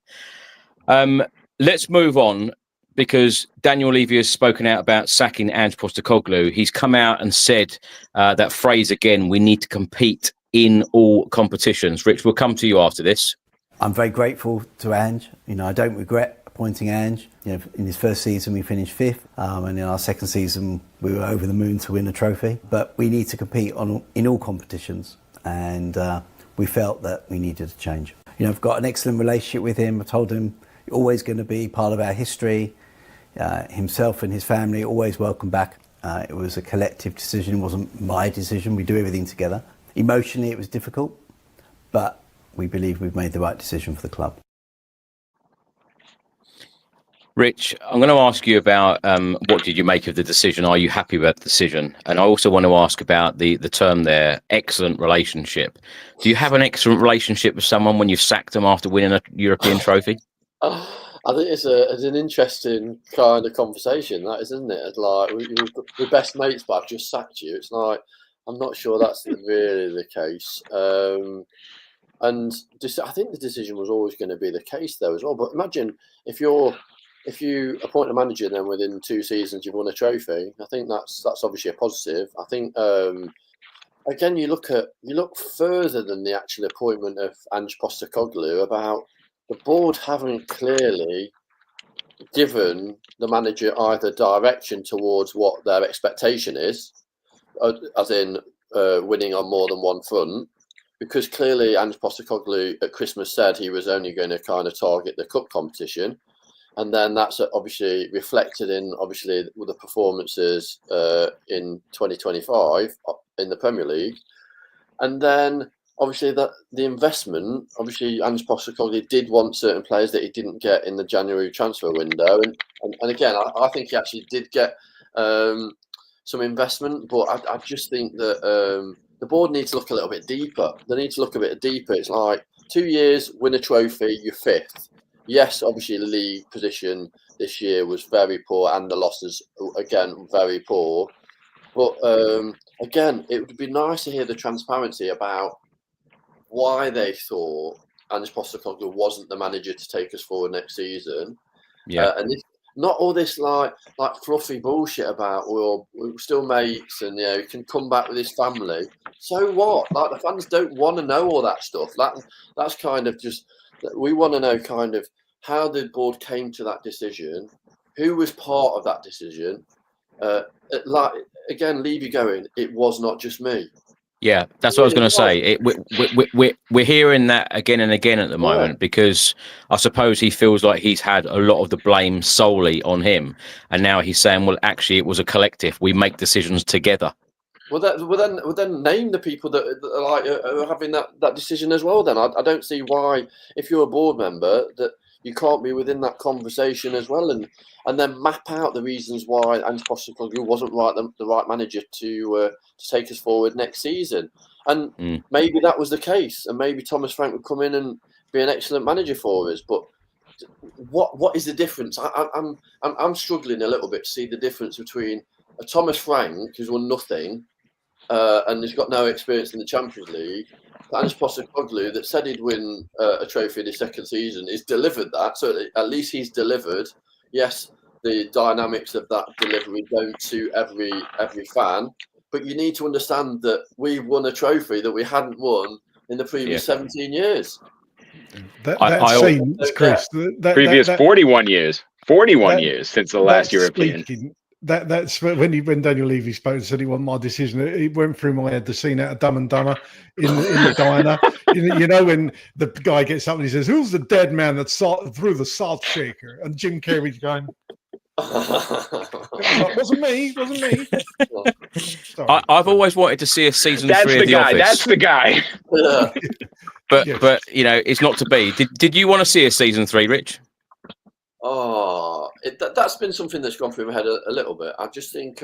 Let's move on, because Daniel Levy has spoken out about sacking Ange Postecoglou. He's come out and said that phrase again, we need to compete in all competitions. Rich, we'll come to you after this. I'm very grateful to Ange. I don't regret appointing Ange. You know, in his first season we finished 5th, and in our second season we were over the moon to win a trophy. But we need to compete in all competitions, and we felt that we needed a change. You know, I've got an excellent relationship with him. I told him you're always going to be part of our history. Himself and his family always welcome back. It was a collective decision. It wasn't my decision. We do everything together. Emotionally, it was difficult, but we believe we've made the right decision for the club. Rich, I'm going to ask you about what did you make of the decision? Are you happy with the decision? And I also want to ask about the term there, excellent relationship. Do you have an excellent relationship with someone when you've sacked them after winning a European trophy? I think it's an interesting kind of conversation, that is, isn't it? It's like we're best mates, but I've just sacked you. It's like, I'm not sure that's really the case. And I think the decision was always going to be the case, though, as well. But imagine if you appoint a manager, then within 2 seasons you've won a trophy. I think that's obviously a positive. I think again, you look further than the actual appointment of Ange Postecoglou about the board haven't clearly given the manager either direction towards what their expectation is, as in winning on more than one front, because clearly Ange Postecoglou at Christmas said he was only going to kind of target the cup competition, and then that's obviously reflected in with the performances in 2025 in the Premier League, and then obviously the investment. Obviously, Ange Postecoglou did want certain players that he didn't get in the January transfer window, and again, I think he actually did get some investment, but I just think that the board needs to look a little bit deeper. They need to look a bit deeper. It's like 2 years, win a trophy, you're 5th. Yes, obviously the league position this year was very poor, and the losses again very poor. But again, it would be nice to hear the transparency about why they thought Ange Postecoglou wasn't the manager to take us forward next season. Yeah, And not all this like fluffy bullshit about we're still mates and he can come back with his family. So what? Like, the fans don't want to know all that stuff. That's kind of just, we want to know kind of how the board came to that decision, who was part of that decision. Like, again, leave you going, it was not just me. yeah, that's what I was going to say. We're hearing that again and again at the moment, because I suppose he feels like he's had a lot of the blame solely on him, and now he's saying, well, actually, it was a collective. We make decisions together. Well, then name the people that are having that decision as well. Then I don't see why, if you're a board member, that you can't be within that conversation as well, and then map out the reasons why Ange Postecoglou wasn't the right manager to take us forward next season. And maybe that was the case, and maybe Thomas Frank would come in and be an excellent manager for us. But what is the difference? I'm struggling a little bit to see the difference between a Thomas Frank who's won nothing and has got no experience in the Champions League, Ange Postecoglou that said he'd win a trophy in his second season, he's delivered that. So at least he's delivered. Yes, the dynamics of that delivery don't suit every fan, but you need to understand that we've won a trophy that we hadn't won in the previous 17 years. Chris, previous 41 years. 41 years since the last European. That's when Daniel Levy spoke and said he wasn't my decision. It went through my head, the scene out of Dumb and Dumber in the diner. You know, when the guy gets up and he says, "Who's the dead man that threw the salt shaker?" And Jim Carrey's going, "Wasn't me. I've always wanted to see a season 3 of The Office. That's the guy. Yeah. But you know, it's not to be. Did you want to see a season 3, Rich? Oh, that's been something that's gone through my head a little bit. I just think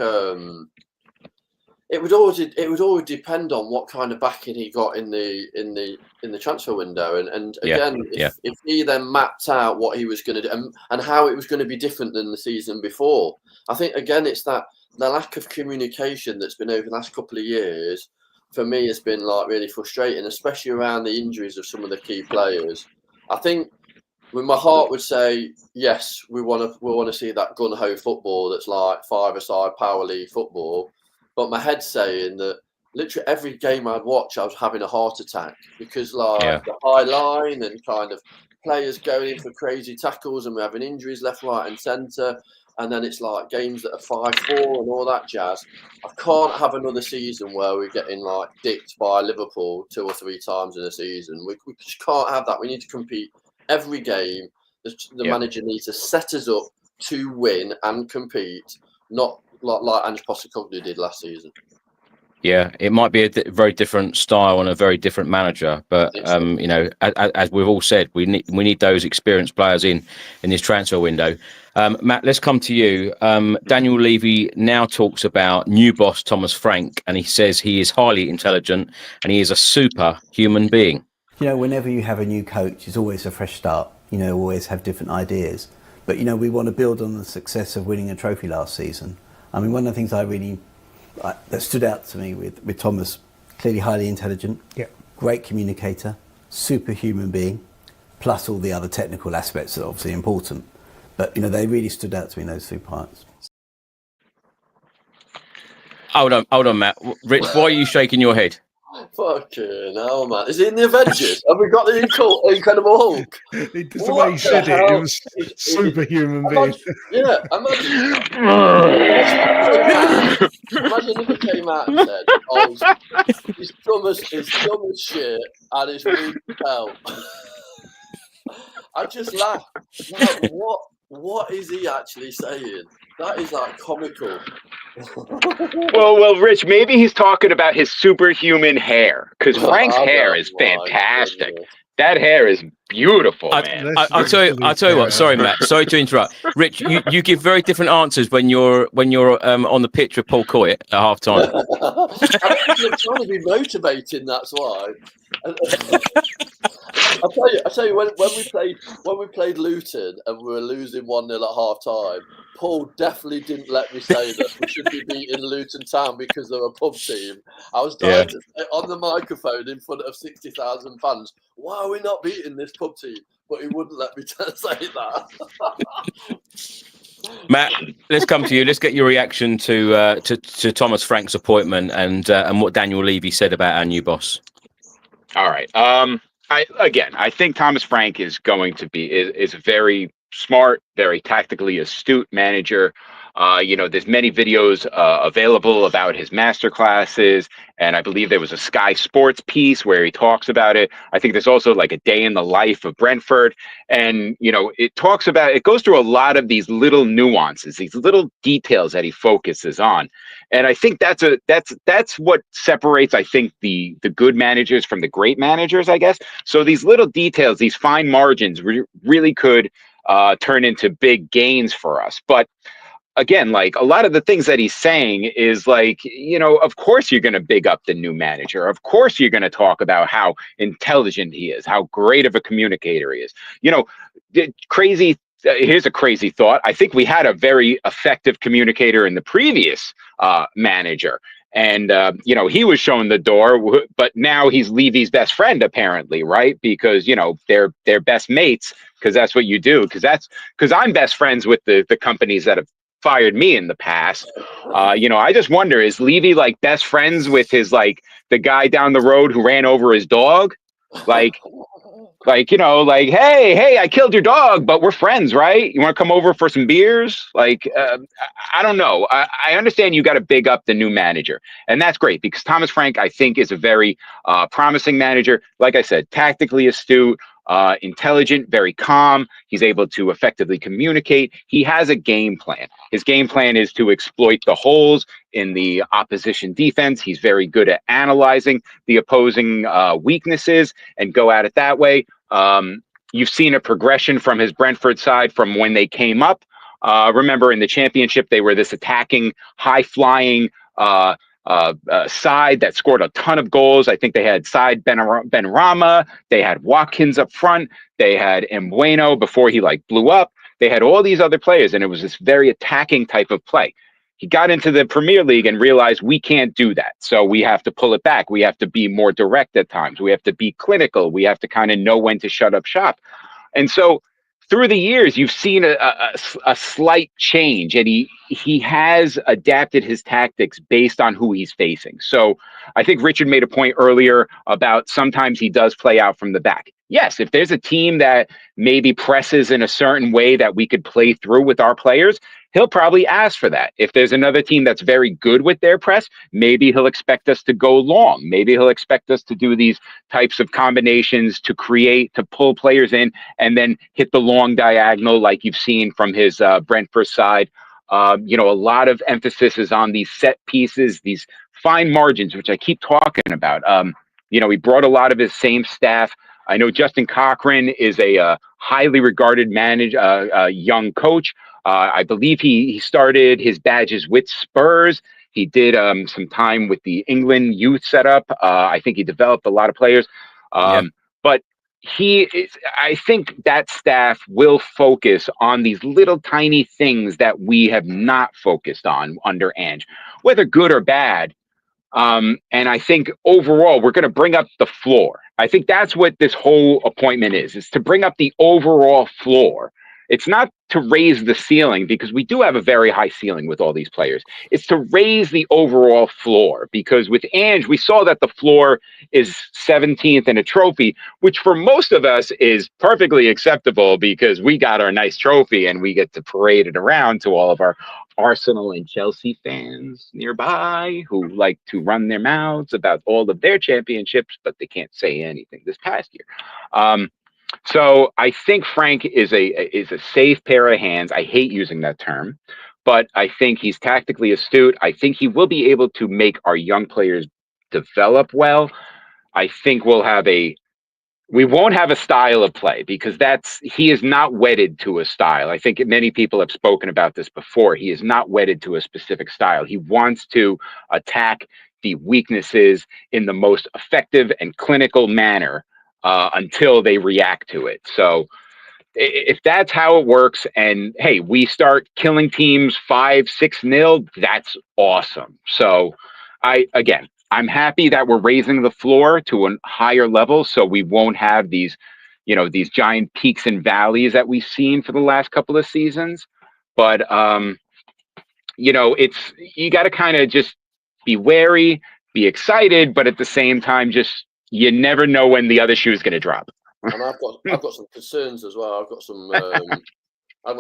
it would always depend on what kind of backing he got in the transfer window, and again, if he then mapped out what he was going to do and how it was going to be different than the season before. I think again, it's that the lack of communication that's been over the last couple of years for me has been like really frustrating, especially around the injuries of some of the key players. I think, with my heart would say yes, we want to see that gun-ho football that's like five-a-side power league football, but my head's saying that literally every game I'd watch, I was having a heart attack because the high line and kind of players going in for crazy tackles and we're having injuries left, right, and centre. And then it's like games that are 5-4 and all that jazz. I can't have another season where we're getting like dicked by Liverpool 2 or 3 times in a season. We just can't have that. We need to compete every game. The manager needs to set us up to win and compete, not like Ange Postecoglou did last season. Yeah, it might be a very different style and a very different manager, but you know, as we've all said, we need those experienced players in this transfer window. Matt, let's come to you. Daniel Levy now talks about new boss Thomas Frank, and he says he is highly intelligent and he is a super human being. You know, whenever you have a new coach, it's always a fresh start. You know, always have different ideas. But, you know, we want to build on the success of winning a trophy last season. I mean, one of the things that stood out to me with Thomas, clearly highly intelligent, great communicator, super human being, plus all the other technical aspects that are obviously important. But, you know, they really stood out to me in those 2 parts. Hold on, Matt. Rich, why are you shaking your head? Fucking hell, man. Is he in the Avengers? Have we got the Incredible Hulk? Just the way he said it, it was superhuman being. Yeah, imagine if he came out and said, "Oh, he's dumb as shit and he's rude as hell." I just laugh. Like, what is he actually saying? That is like comical. Well, Rich, maybe he's talking about his superhuman hair, because Frank's hair is fantastic. That hair is beautiful, man. I'll tell you what. Sorry, Matt. Sorry to interrupt. Rich, you give very different answers when you're on the pitch with Paul Coyett at half time. I'm trying to be motivating. That's why. I tell you, when we played Luton and we were losing 1-0 at half time, Paul definitely didn't let me say that we should be beating Luton Town because they're a pub team. I was trying to say on the microphone in front of 60,000 fans, why are we not beating this pub team? But he wouldn't let me say that. Matt, let's come to you. Let's get your reaction to Thomas Frank's appointment and what Daniel Levy said about our new boss. All right. I think Thomas Frank is going to be is a very smart, very tactically astute manager. There's many videos available about his master classes, and I believe there was a Sky Sports piece where he talks about it. I think there's also like a day in the life of Brentford, and it goes through a lot of these little nuances, these little details that he focuses on, and I think that's what separates, I think, the good managers from the great managers, I guess. So these little details, these fine margins, really could turn into big gains for us, but. Again, like a lot of the things that he's saying is like, of course you're going to big up the new manager. Of course you're going to talk about how intelligent he is, how great of a communicator he is. Here's a crazy thought. I think we had a very effective communicator in the previous manager. And, he was shown the door, but now he's Levy's best friend, apparently, right? Because, they're best mates, because that's what you do. Because I'm best friends with the companies that have fired me in the past. I just wonder, is Levy like best friends with his the guy down the road who ran over his dog? Hey, I killed your dog, but we're friends, right? You want to come over for some beers? I don't know. I understand you got to big up the new manager, and that's great because Thomas Frank, I think, is a very promising manager. Like I said, tactically astute, intelligent, very calm. He's able to effectively communicate. He has a game plan. His game plan is to exploit the holes in the opposition defense. He's very good at analyzing the opposing weaknesses and go at it that way. You've seen a progression from his Brentford side from when they came up. Remember, in the championship, they were this attacking, high-flying side that scored a ton of goals. I think they had Said Benrahma, they had Watkins up front, they had Mbueno before he blew up. They had all these other players, and it was this very attacking type of play. He got into the Premier League and realized we can't do that. So we have to pull it back. We have to be more direct at times. We have to be clinical. We have to kind of know when to shut up shop. And so through the years, you've seen a slight change, and he has adapted his tactics based on who he's facing. So I think Richard made a point earlier about sometimes he does play out from the back. Yes, if there's a team that maybe presses in a certain way that we could play through with our players, he'll probably ask for that. If there's another team that's very good with their press, maybe he'll expect us to go long. Maybe he'll expect us to do these types of combinations to pull players in and then hit the long diagonal like you've seen from his Brentford side. A lot of emphasis is on these set pieces, these fine margins, which I keep talking about. He brought a lot of his same staff. I know Justin Cochran is a highly regarded young coach. I believe he started his badges with Spurs. He did some time with the England youth setup. I think he developed a lot of players. But I think that staff will focus on these little tiny things that we have not focused on under Ange, whether good or bad. And I think overall, we're going to bring up the floor. I think that's what this whole appointment is to bring up the overall floor. It's not to raise the ceiling, because we do have a very high ceiling with all these players. It's to raise the overall floor, because with Ange, we saw that the floor is 17th in a trophy, which for most of us is perfectly acceptable because we got our nice trophy and we get to parade it around to all of our Arsenal and Chelsea fans nearby who like to run their mouths about all of their championships, but they can't say anything this past year. So I think Frank is a safe pair of hands. I hate using that term, but I think he's tactically astute. I think he will be able to make our young players develop well. I think we won't have a style of play, because he is not wedded to a style. I think many people have spoken about this before. He is not wedded to a specific style. He wants to attack the weaknesses in the most effective and clinical manner until they react to it. So if that's how it works, and hey, we start killing teams 5-6-0, that's awesome. So I'm happy that we're raising the floor to a higher level, so we won't have these giant peaks and valleys that we've seen for the last couple of seasons. But you got to kind of just be wary, be excited, but at the same time, you never know when the other shoe is going to drop. And I've got some concerns as well. I've got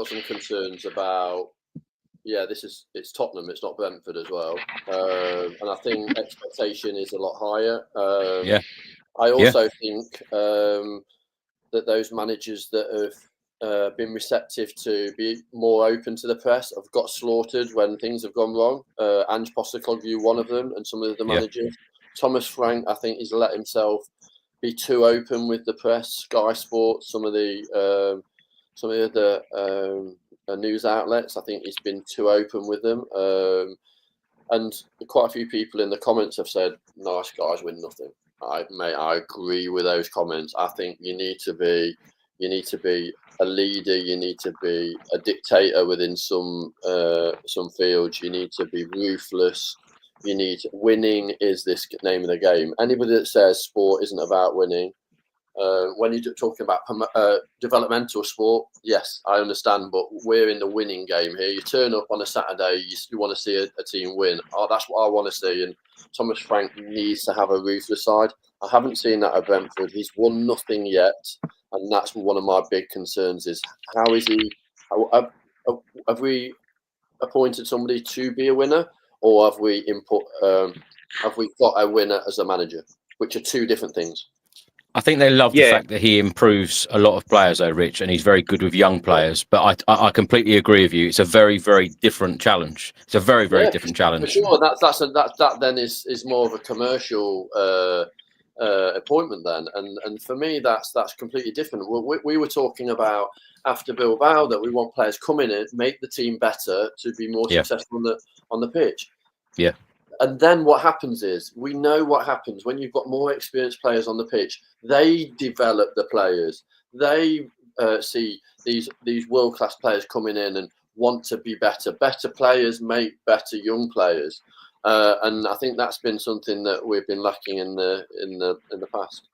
some concerns about. Yeah, it's Tottenham. It's not Brentford as well, and I think expectation is a lot higher. I also think that those managers that have been receptive to be more open to the press have got slaughtered when things have gone wrong. Ange Postecoglou, one of them, and some of the managers. Thomas Frank, I think, he's let himself be too open with the press. Sky Sports, some of the news outlets, I think he's been too open with them. And quite a few people in the comments have said, "Nice guys win nothing." I agree with those comments. I think you need to be a leader. You need to be a dictator within some fields. You need to be ruthless. Winning is this name of the game. Anybody that says sport isn't about winning, when you're talking about developmental sport, yes, I understand, but we're in the winning game here. You turn up on a Saturday, you want to see a team win. Oh, that's what I want to see. And Thomas Frank needs to have a ruthless side. I haven't seen that at Brentford. He's won nothing yet, and that's one of my big concerns. Is how is he? Have we appointed somebody to be a winner, or have we got a winner as a manager, which are two different things? I think they love the fact that he improves a lot of players, though, Rich, and he's very good with young players. But I completely agree with you. It's a very, very different challenge. It's a very, very different challenge. For sure, that then is more of a commercial appointment then, and for me that's completely different. We were talking about after Bilbao that we want players coming in, make the team better to be more successful on the pitch. Yeah. And then what happens is, we know what happens when you've got more experienced players on the pitch. They develop the players. They see these world-class players coming in and want to be better. Better players make better young players, and I think that's been something that we've been lacking in the past.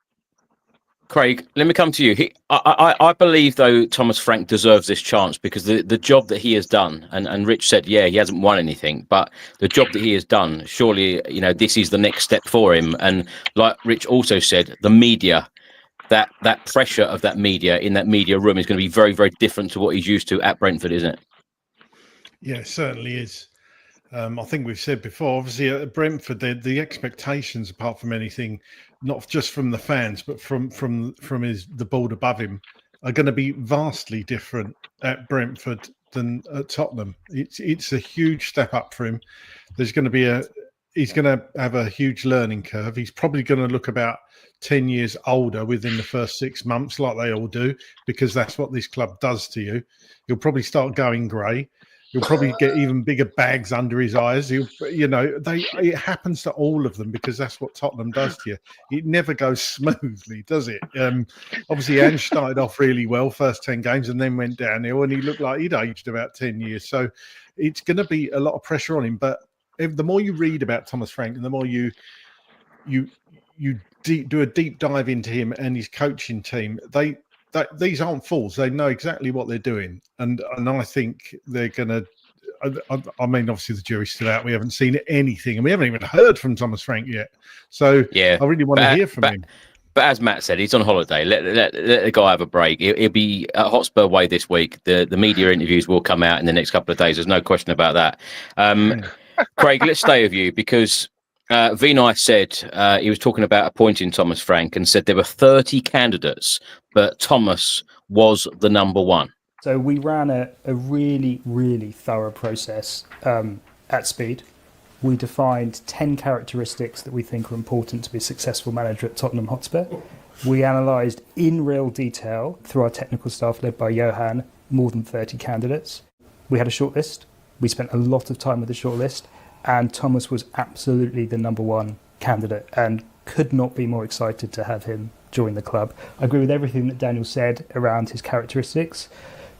Craig, let me come to you. I believe, though, Thomas Frank deserves this chance because the job that he has done, and Rich said, yeah, he hasn't won anything, but the job that he has done, surely, this is the next step for him. And like Rich also said, the media, that pressure of that media in that media room is going to be very, very different to what he's used to at Brentford, isn't it? Yeah, it certainly is. I think we've said before, obviously at Brentford, the expectations, apart from anything, not just from the fans, but from the board above him, are going to be vastly different at Brentford than at Tottenham. It's a huge step up for him. He's going to have a huge learning curve. He's probably going to look about 10 years older within the first 6 months, like they all do, because that's what this club does to you. He'll probably start going grey. He'll probably get even bigger bags under his eyes. It happens to all of them because that's what Tottenham does to you. It never goes smoothly, does it? Obviously, Ange started off really well, first 10 games, and then went downhill, and he looked like he'd aged about 10 years. So it's going to be a lot of pressure on him. But the more you read about Thomas Frank and the more you do a deep dive into him and his coaching team, these aren't fools. They know exactly what they're doing, and I think they're going to. I mean, obviously the jury's still out. We haven't seen anything, and we haven't even heard from Thomas Frank yet. So yeah, I really want to hear from him. But as Matt said, he's on holiday. Let the guy have a break. He'll be at Hotspur Way this week. The media interviews will come out in the next couple of days. There's no question about that. Craig, let's stay with you because Vinai said he was talking about appointing Thomas Frank and said there were 30 candidates, but Thomas was the number one. So we ran a really, really thorough process at Speed. We defined 10 characteristics that we think are important to be a successful manager at Tottenham Hotspur. We analysed in real detail through our technical staff led by Johan more than 30 candidates. We had a shortlist. We spent a lot of time with the shortlist, and Thomas was absolutely the number one candidate and could not be more excited to have him join the club. I agree with everything that Daniel said around his characteristics.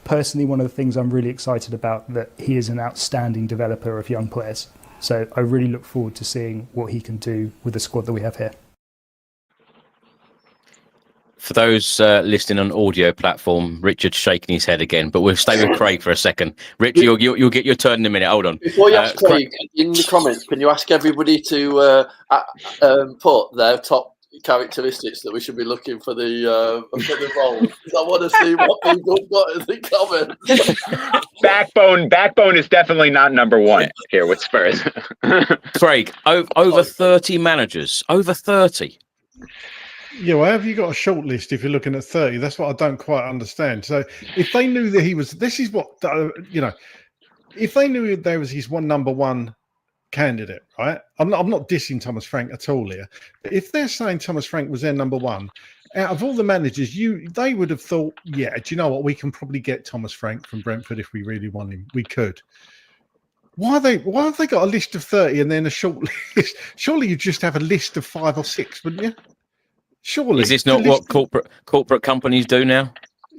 Personally, one of the things I'm really excited about that he is an outstanding developer of young players. So I really look forward to seeing what he can do with the squad that we have here. For those listening on audio platform, Richard's shaking his head again, but we'll stay with Craig for a second. Rich, you'll get your turn in a minute. Hold on. Before you ask Craig, in the comments, can you ask everybody to put their top characteristics that we should be looking for the role? I want to see what people got in the comments. Backbone is definitely not number one here with Spurs. Craig, over 30 managers, over 30. Yeah, well, have you got a short list if you're looking at 30? That's what I don't quite understand. So if they knew that he was, this is what, if they knew there was his number one candidate, right? I'm not dissing Thomas Frank at all here. But if they're saying Thomas Frank was their number one, out of all the managers, they would have thought, yeah, do you know what? We can probably get Thomas Frank from Brentford if we really want him. We could. Why have they got a list of 30 and then a short list? Surely you just have a list of 5 or 6, wouldn't you? Surely. Is this not what corporate companies do now?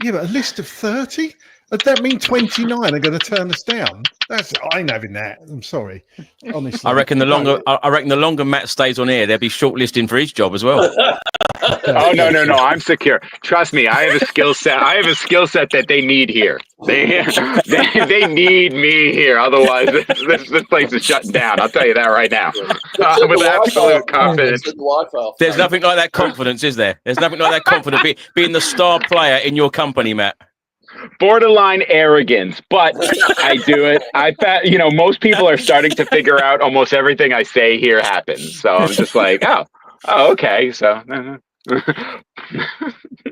Yeah, but a list of 30? Does that mean 29 are going to turn us down? I ain't having that. I'm sorry. Honestly. I reckon the longer Matt stays on air, they'll be shortlisting for his job as well. Oh no! I'm secure. Trust me, I have a skill set. That they need here. They need me here. Otherwise, this place is shutting down. I'll tell you that right now, with absolute confidence. There's nothing like that confidence, is there? There's nothing like that confidence being the star player in your company, Matt. Borderline arrogance, but I do it. I bet most people are starting to figure out almost everything I say here happens. So I'm just like, oh, okay. So,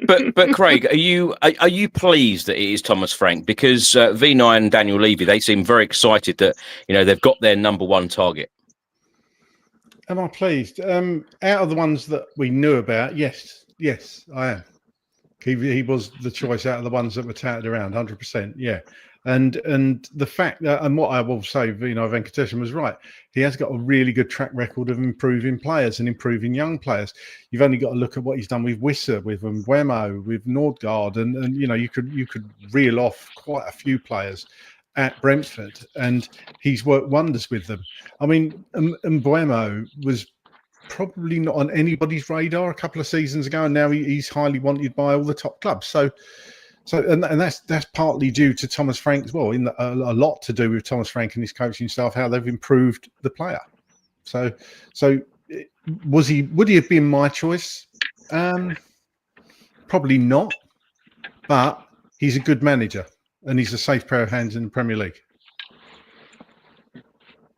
but Craig, are you pleased that it is Thomas Frank? Because Vinai and Daniel Levy, they seem very excited that they've got their number one target. Am I pleased? Out of the ones that we knew about, yes, I am. He was the choice out of the ones that were touted around, 100%. Yeah, and the fact that, and what I will say, Vinai Venkatesham was right. He has got a really good track record of improving players and improving young players. You've only got to look at what he's done with Wissa, with Mbeumo, with Nordgaard, and you could reel off quite a few players at Brentford, and he's worked wonders with them. I mean, Mbeumo was probably not on anybody's radar a couple of seasons ago, and now he's highly wanted by all the top clubs. So that's partly due to Thomas Frank as well. A lot to do with Thomas Frank and his coaching staff, how they've improved the player. So would he have been my choice? Probably not, but he's a good manager and he's a safe pair of hands in the Premier League.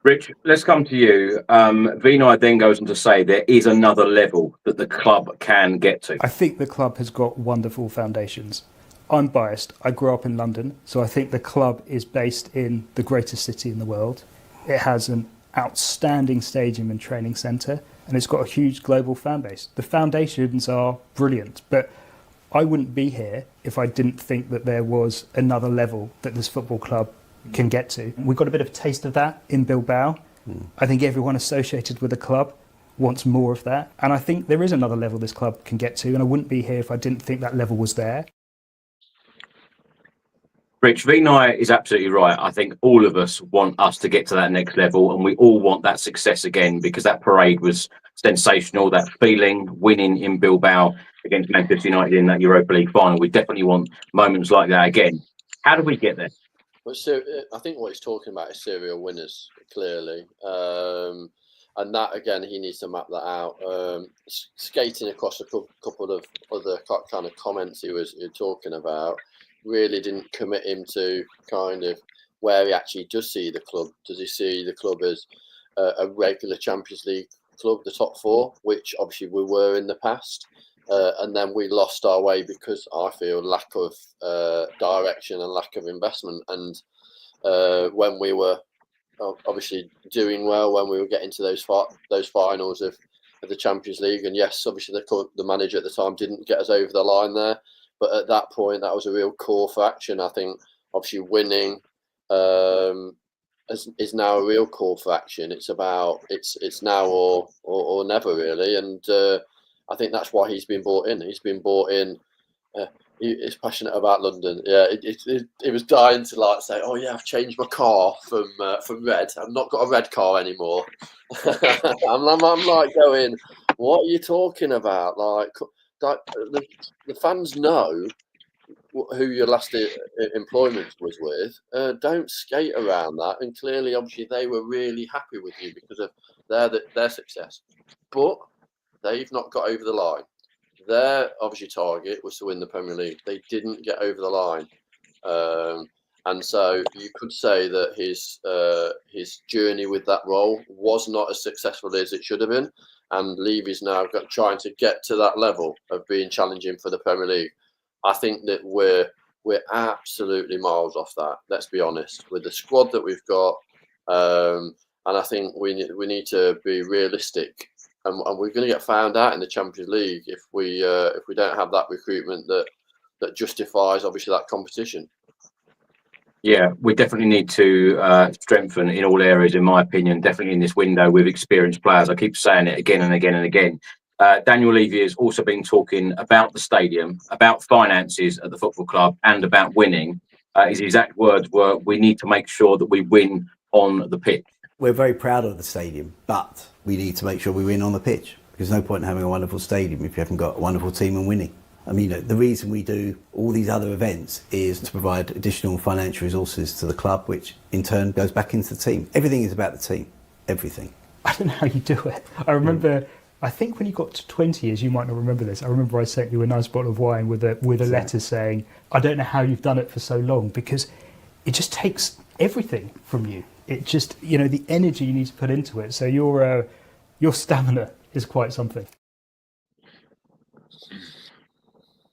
Rich, let's come to you. Vinai then goes on to say there is another level that the club can get to. I think the club has got wonderful foundations. I'm biased. I grew up in London, so I think the club is based in the greatest city in the world. It has an outstanding stadium and training centre, and it's got a huge global fan base. The foundations are brilliant, but I wouldn't be here if I didn't think that there was another level that this football club can get to. We got a bit of a taste of that in Bilbao. I think everyone associated with the club wants more of that, and I think there is another level this club can get to, and I wouldn't be here if I didn't think that level was there. Rich, Vinai is absolutely right. I think all of us want us to get to that next level, and we all want that success again, because that parade was sensational. That feeling, winning in Bilbao against Manchester United in that Europa League final, we definitely want moments like that again. How do we get there? Well, so I think what he's talking about is serial winners, clearly. And that, again, he needs to map that out. Skating across a couple of other kind of comments he was talking about really didn't commit him to kind of where he actually does see the club. Does he see the club as a regular Champions League club, the top four, which obviously we were in the past? And then we lost our way because I feel lack of direction and lack of investment. And when we were obviously doing well, when we were getting to those finals of the Champions League, and yes, obviously the manager at the time didn't get us over the line there, but at that point that was a real call for action. I think obviously winning is now a real call for action. It's about it's now or never, really. And I think that's why he's been brought in. He's been brought in. He's passionate about London. Yeah, it was dying to like say, "Oh yeah, I've changed my car from red. I've not got a red car anymore." I'm like going, "What are you talking about?" Like the fans know who your last employment was with. Don't skate around that. And clearly, obviously, they were really happy with you because of their success, but they've not got over the line. Their obviously target was to win the Premier League. They didn't get over the line, and so you could say that his journey with that role was not as successful as it should have been. And Levy's now trying to get to that level of being challenging for the Premier League. I think that we're absolutely miles off that. Let's be honest, with the squad that we've got, and I think we need to be realistic. And we're going to get found out in the Champions League if we don't have that recruitment that justifies obviously that competition. Yeah, we definitely need to strengthen in all areas, in my opinion. Definitely in this window with experienced players. I keep saying it again and again and again. Daniel Levy has also been talking about the stadium, about finances at the football club, and about winning. His exact words were, "We need to make sure that we win on the pitch." We're very proud of the stadium, but we need to make sure we win on the pitch. There's no point in having a wonderful stadium if you haven't got a wonderful team and winning. I mean, the reason we do all these other events is to provide additional financial resources to the club, which in turn goes back into the team. Everything is about the team. Everything. I don't know how you do it. I remember, I think when you got to 20 years, you might not remember this. I remember I sent you a nice bottle of wine with a letter saying, "I don't know how you've done it for so long," because it just takes everything from you. It just, the energy you need to put into it. So your stamina is quite something.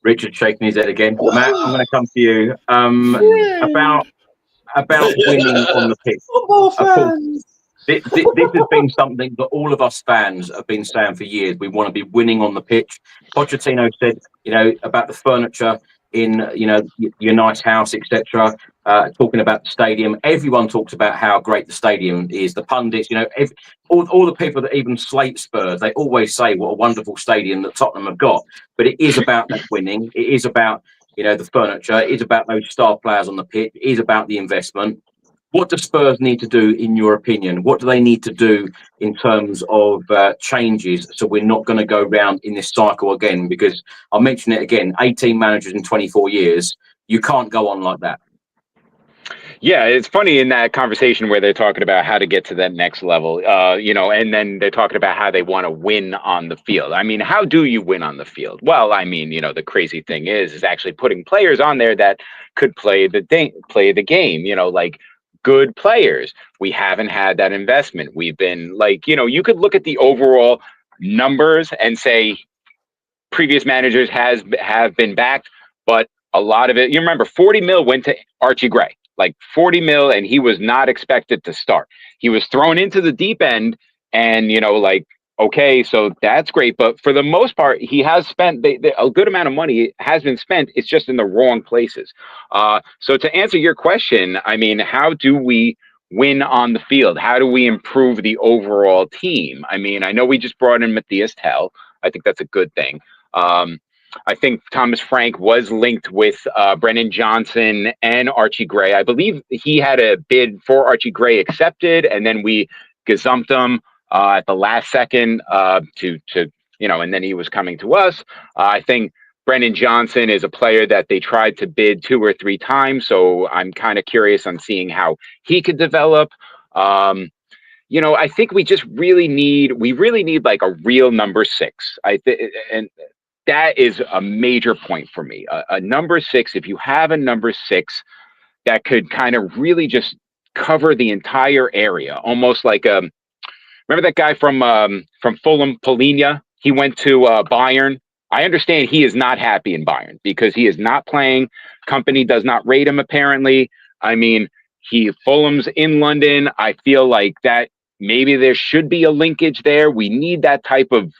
Richard shaking his head again. Matt, I'm going to come to you about winning on the pitch. Of course, this has been something that all of us fans have been saying for years. We want to be winning on the pitch. Pochettino said, about the furniture in, your nice house, etc. Talking about the stadium. Everyone talks about how great the stadium is. The pundits, all the people that even slate Spurs, they always say what a wonderful stadium that Tottenham have got. But it is about that winning. It is about, the furniture. It is about those star players on the pitch. It is about the investment. What do Spurs need to do, in your opinion? What do they need to do in terms of changes so we're not going to go round in this cycle again? Because I'll mention it again, 18 managers in 24 years. You can't go on like that. Yeah, it's funny in that conversation where they're talking about how to get to that next level, and then they're talking about how they want to win on the field. I mean, how do you win on the field? Well, I mean, the crazy thing is actually putting players on there that could play the game, like good players. We haven't had that investment. We've been like, you could look at the overall numbers and say previous managers have been backed, but a lot of it, you remember 40 mil went to Archie Gray. Like 40 mil, and he was not expected to start. He was thrown into the deep end, and okay, so that's great. But for the most part, he has spent a good amount of money has been spent. It's just in the wrong places. So to answer your question, I mean, how do we win on the field? How do we improve the overall team? I mean, I know we just brought in Matthias Tell. I think that's a good thing. I think Thomas Frank was linked with Brennan Johnson and Archie Gray. I believe he had a bid for Archie Gray accepted, and then we gazumped him at the last second and then he was coming to us. I think Brennan Johnson is a player that they tried to bid 2 or 3 times, so I'm kind of curious on seeing how he could develop. I think we really need like a real number 6. And that is a major point for me. A number 6, if you have a number 6 that could kind of really just cover the entire area, almost like remember that guy from Fulham, Tumminia? He went to Bayern. I understand he is not happy in Bayern because he is not playing. Company does not rate him, apparently. I mean, Fulham's in London. I feel like that maybe there should be a linkage there. We need that type of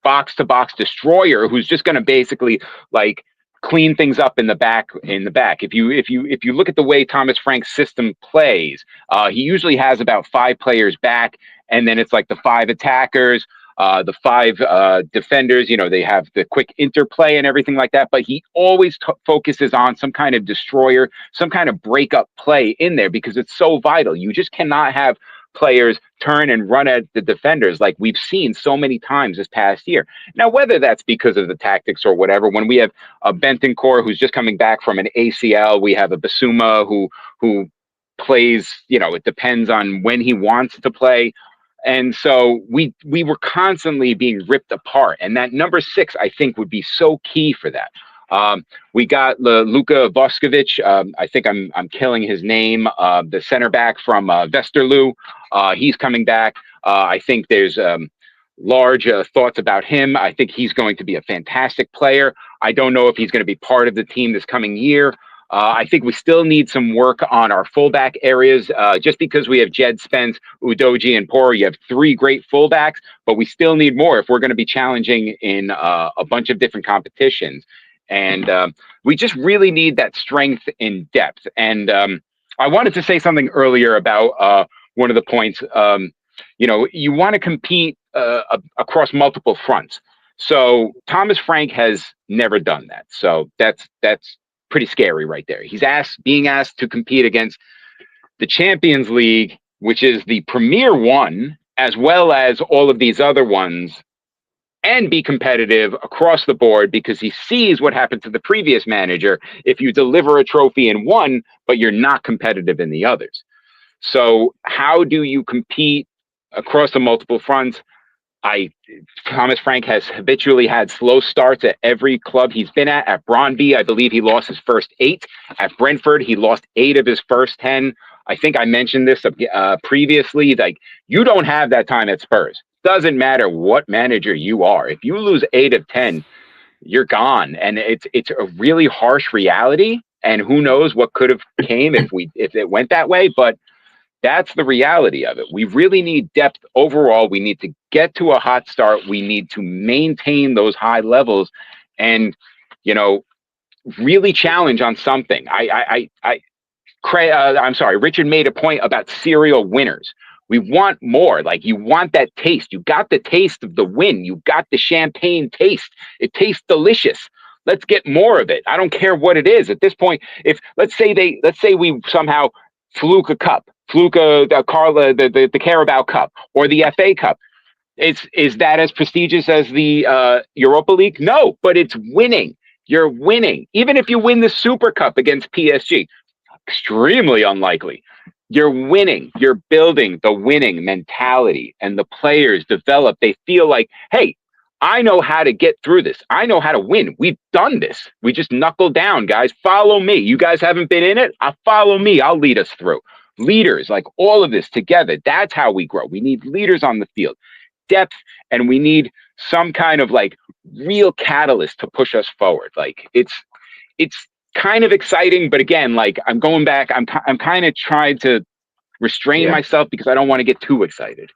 box-to-box destroyer who's just going to basically like clean things up in the back. If you look at the way Thomas Frank's system plays, he usually has about 5 players back, and then it's like the 5 attackers, the 5 defenders. They have the quick interplay and everything like that, but he always focuses on some kind of destroyer, some kind of breakup play in there because it's so vital. You just cannot have players turn and run at the defenders like we've seen so many times this past year. Now, whether that's because of the tactics or whatever, when we have a Bentancur who's just coming back from an ACL, we have a Basuma who plays, it depends on when he wants to play. And so we were constantly being ripped apart. And that number 6, I think, would be so key for that. We got Luka Voskovic. I think I'm killing his name. The center back from Westerlo. He's coming back. I think there's large thoughts about him. I think he's going to be a fantastic player. I don't know if he's going to be part of the team this coming year. I think we still need some work on our fullback areas. Just because we have Jed Spence, Udogie, and Poro, you have 3 great fullbacks, but we still need more if we're going to be challenging in a bunch of different competitions. And we just really need that strength in depth. And I wanted to say something earlier about one of the points. You want to compete across multiple fronts. So Thomas Frank has never done that. So that's pretty scary right there. He's being asked to compete against the Champions League, which is the premier one, as well as all of these other ones, and be competitive across the board because he sees what happened to the previous manager if you deliver a trophy in one, but you're not competitive in the others. So how do you compete across the multiple fronts? Thomas Frank has habitually had slow starts at every club he's been at. At Brøndby, I believe he lost his first 8. At Brentford, he lost 8 of his first 10. I think I mentioned this previously. Like, you don't have that time at Spurs. Doesn't matter what manager you are. If you lose 8 of 10, you're gone. And it's a really harsh reality. And who knows what could have came if it went that way. But that's the reality of it. We really need depth overall. We need to get to a hot start. We need to maintain those high levels and, really challenge on something. I'm sorry, Richard made a point about serial winners. We want more. Like, you want that taste. You got the taste of the win. You got the champagne taste. It tastes delicious. Let's get more of it. I don't care what it is at this point. If let's say we somehow fluke a cup Fluka, the Carabao Cup or the FA Cup. Is that as prestigious as the Europa League? No, but it's winning. You're winning. Even if you win the Super Cup against PSG, extremely unlikely. You're winning. You're building the winning mentality, and the players develop. They feel like, hey, I know how to get through this. I know how to win. We've done this. We just knuckle down, guys. Follow me. You guys haven't been in it? Follow me. I'll lead us through. Leaders, like all of this together. That's how we grow. We need leaders on the field, depth, and we need some kind of like real catalyst to push us forward. Like it's kind of exciting, but again, like I'm going back. I'm kind of trying to restrain myself because I don't want to get too excited.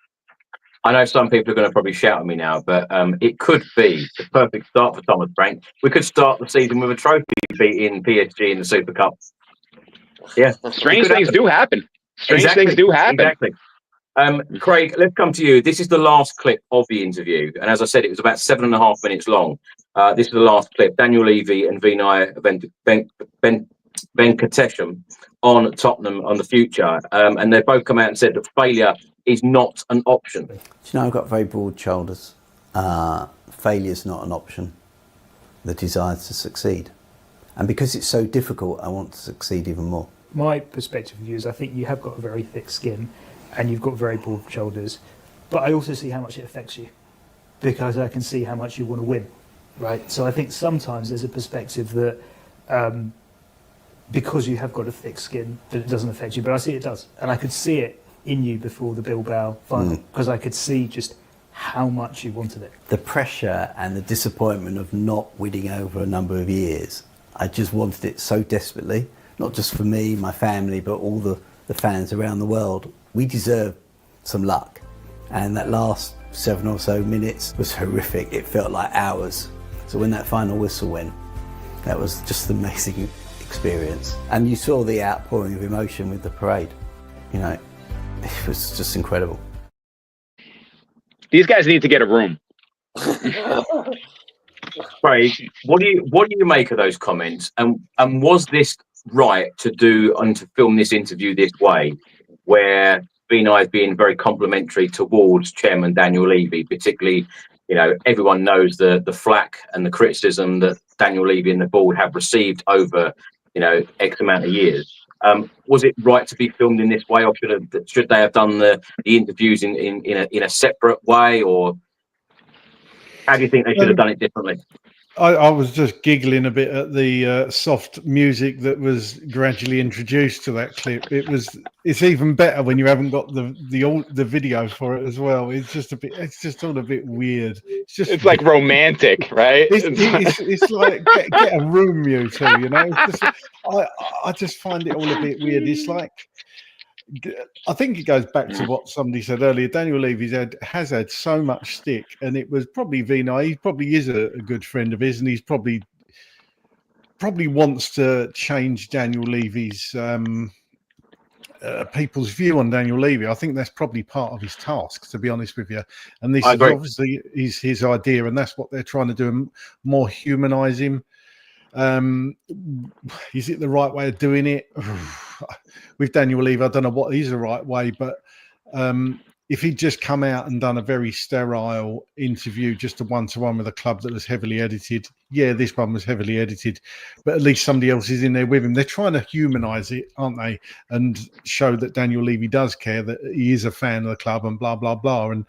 I know some people are going to probably shout at me now, but it could be the perfect start for Thomas Frank. We could start the season with a trophy beating PSG in the Super Cup. Yeah, strange things do happen. Strange things do happen. Exactly. Craig, let's come to you. This is the last clip of the interview, and as I said, it was about 7.5 minutes long. This is the last clip. Daniel Levy and Vinai Venkatesham on Tottenham on the future, and they both come out and said that failure is not an option. Do you know, I've got very broad shoulders. Failure's not an option. The desire to succeed. And because it's so difficult, I want to succeed even more. My perspective of you is I think you have got a very thick skin and you've got very broad shoulders, but I also see how much it affects you because I can see how much you want to win, right? So I think sometimes there's a perspective that because you have got a thick skin that it doesn't affect you, but I see it does. And I could see it in you before the Bilbao final because I could see just how much you wanted it. The pressure and the disappointment of not winning over a number of years, I just wanted it so desperately, not just for me, my family, but all the fans around the world. We deserve some luck. And that last 7 or so minutes was horrific. It felt like hours. So when that final whistle went, that was just an amazing experience. And you saw the outpouring of emotion with the parade. You know, it was just incredible. These guys need to get a room. Craig, what do you make of those comments? And was this right to do and to film this interview this way, where Vinai is being very complimentary towards Chairman Daniel Levy, particularly, you know, everyone knows the flack and the criticism that Daniel Levy and the board have received over, you know, X amount of years. Was it right to be filmed in this way, or should they have done the interviews in a separate way, or how do you think they should have done it differently? I was just giggling a bit at the soft music that was gradually introduced to that clip. It's even better when you haven't got the video for it as well. It's just all a bit weird. It's like romantic, right? It's like get a room, you two. You know, I just find it all a bit weird. It's like, I think it goes back to what somebody said earlier. Daniel Levy has had so much stick, and it was probably Vinai. He probably is a good friend of his, and he's probably wants to change Daniel Levy's people's view on Daniel Levy. I think that's probably part of his task, to be honest with you. And this is obviously his idea, and that's what they're trying to do, more humanise him. Is it the right way of doing it? With Daniel Levy, I don't know what is the right way, but if he'd just come out and done a very sterile interview, just a one-to-one with a club that was heavily edited. Yeah, this one was heavily edited, but at least somebody else is in there with him. They're trying to humanise it, aren't they? And show that Daniel Levy does care, that he is a fan of the club and blah, blah, blah. And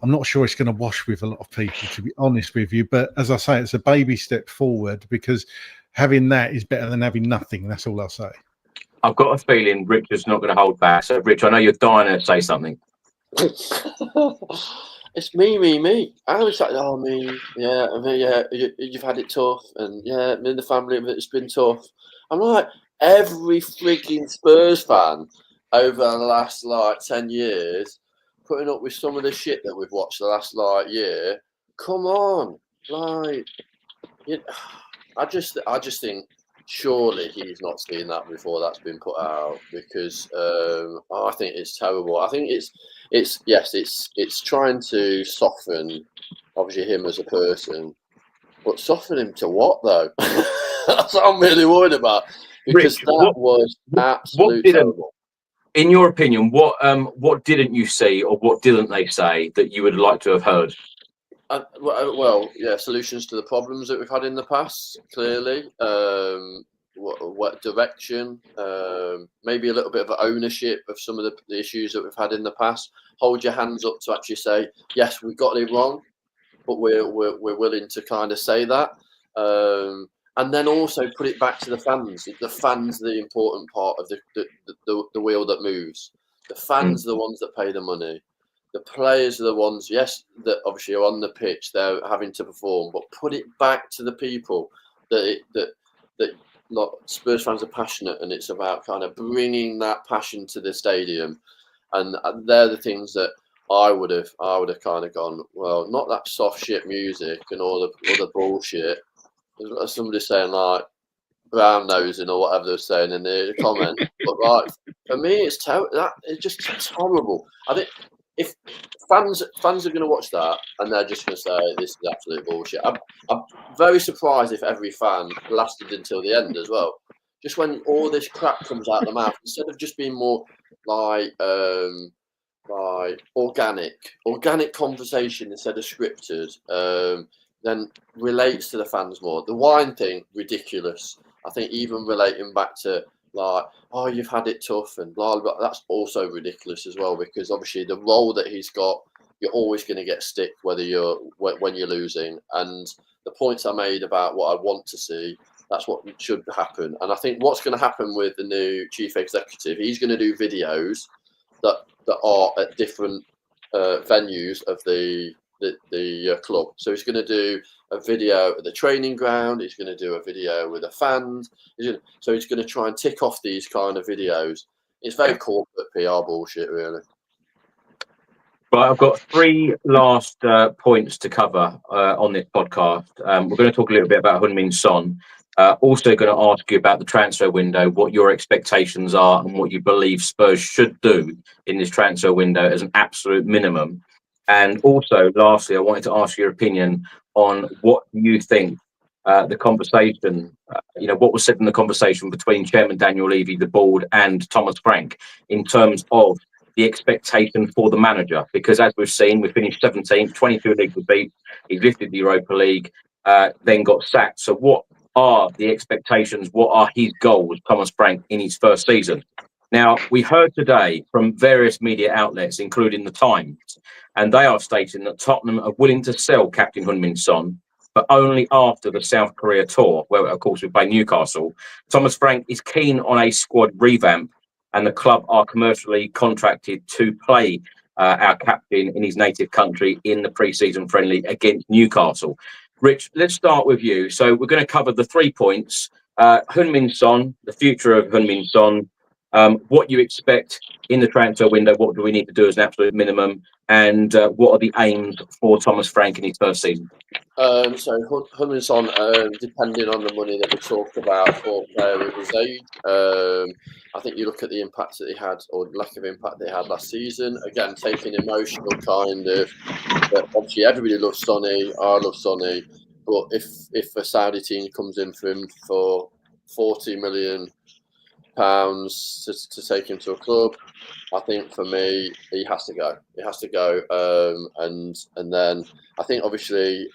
I'm not sure it's going to wash with a lot of people, to be honest with you. But as I say, it's a baby step forward, because having that is better than having nothing. That's all I'll say. I've got a feeling Richard's not going to hold back. So, Rich, I know you're dying to say something. It's me. I was like, oh, me. Yeah, you've had it tough. And yeah, me and the family, it's been tough. I'm like, every freaking Spurs fan over the last, 10 years, putting up with some of the shit that we've watched the last, year. Come on. I just think, surely he's not seen that before that's been put out, because I think it's terrible. I think it's trying to soften, obviously, him as a person, but soften him to what, though? That's what I'm really worried about, because Rich, that was absolutely terrible. In your opinion, what didn't you see, or what didn't they say that you would like to have heard? Well, yeah, solutions to the problems that we've had in the past, clearly. What direction? Maybe a little bit of ownership of some of the issues that we've had in the past. Hold your hands up to actually say, yes, we got it wrong, but we're willing to kind of say that. And then also put it back to the fans. The fans are the important part of the wheel that moves. The fans are the ones that pay the money. The players are the ones, yes, that obviously are on the pitch. They're having to perform, but put it back to the people that Spurs fans are passionate, and it's about kind of bringing that passion to the stadium. And they're the things that I would have kind of gone, well, not that soft shit music and all the other bullshit. Somebody saying like brown nosing or whatever they're saying in the comment, but like for me, it's just horrible. I think if fans are going to watch that and they're just going to say this is absolute bullshit, I'm very surprised if every fan lasted until the end as well. Just when all this crap comes out of the mouth, instead of just being more like organic conversation instead of scripted. Then relates to the fans more. The wine thing, ridiculous. I think even relating back to like, oh, you've had it tough and blah, blah, that's also ridiculous as well, because obviously the role that he's got, you're always going to get stick when you're losing. And the points I made about what I want to see, that's what should happen. And I think what's going to happen with the new chief executive, he's going to do videos that are at different venues of the club. So he's going to do a video at the training ground. He's going to do a video with the fans. So he's going to try and tick off these kind of videos. It's very corporate PR bullshit, really. Right, I've got three last points to cover on this podcast. We're going to talk a little bit about Heung-min Son. Also going to ask you about the transfer window, what your expectations are and what you believe Spurs should do in this transfer window as an absolute minimum. And also, lastly, I wanted to ask your opinion on what you think the conversation, what was said in the conversation between Chairman Daniel Levy, the board, and Thomas Frank in terms of the expectation for the manager. Because as we've seen, we finished 17th, 22 league defeats. He lifted the Europa League, then got sacked. So what are the expectations? What are his goals, Thomas Frank, in his first season? Now, we heard today from various media outlets, including The Times, and they are stating that Tottenham are willing to sell Captain Heung-min Son, but only after the South Korea tour, where, of course, we play Newcastle. Thomas Frank is keen on a squad revamp, and the club are commercially contracted to play our captain in his native country in the pre-season friendly against Newcastle. Rich, let's start with you. So we're going to cover the 3 points. Heung-min Son, the future of Heung-min Son, what you expect in the transfer window, what do we need to do as an absolute minimum, and what are the aims for Thomas Frank in his first season? So Heung-min Son, depending on the money that we talked about for a player of his age, I think you look at the impact that he had, or lack of impact they had last season. Again, taking emotional kind of, obviously everybody loves Sonny, I love Sonny, but if a Saudi team comes in for him for £40 million to take him to a club, I think for me he has to go. He has to go, and then I think obviously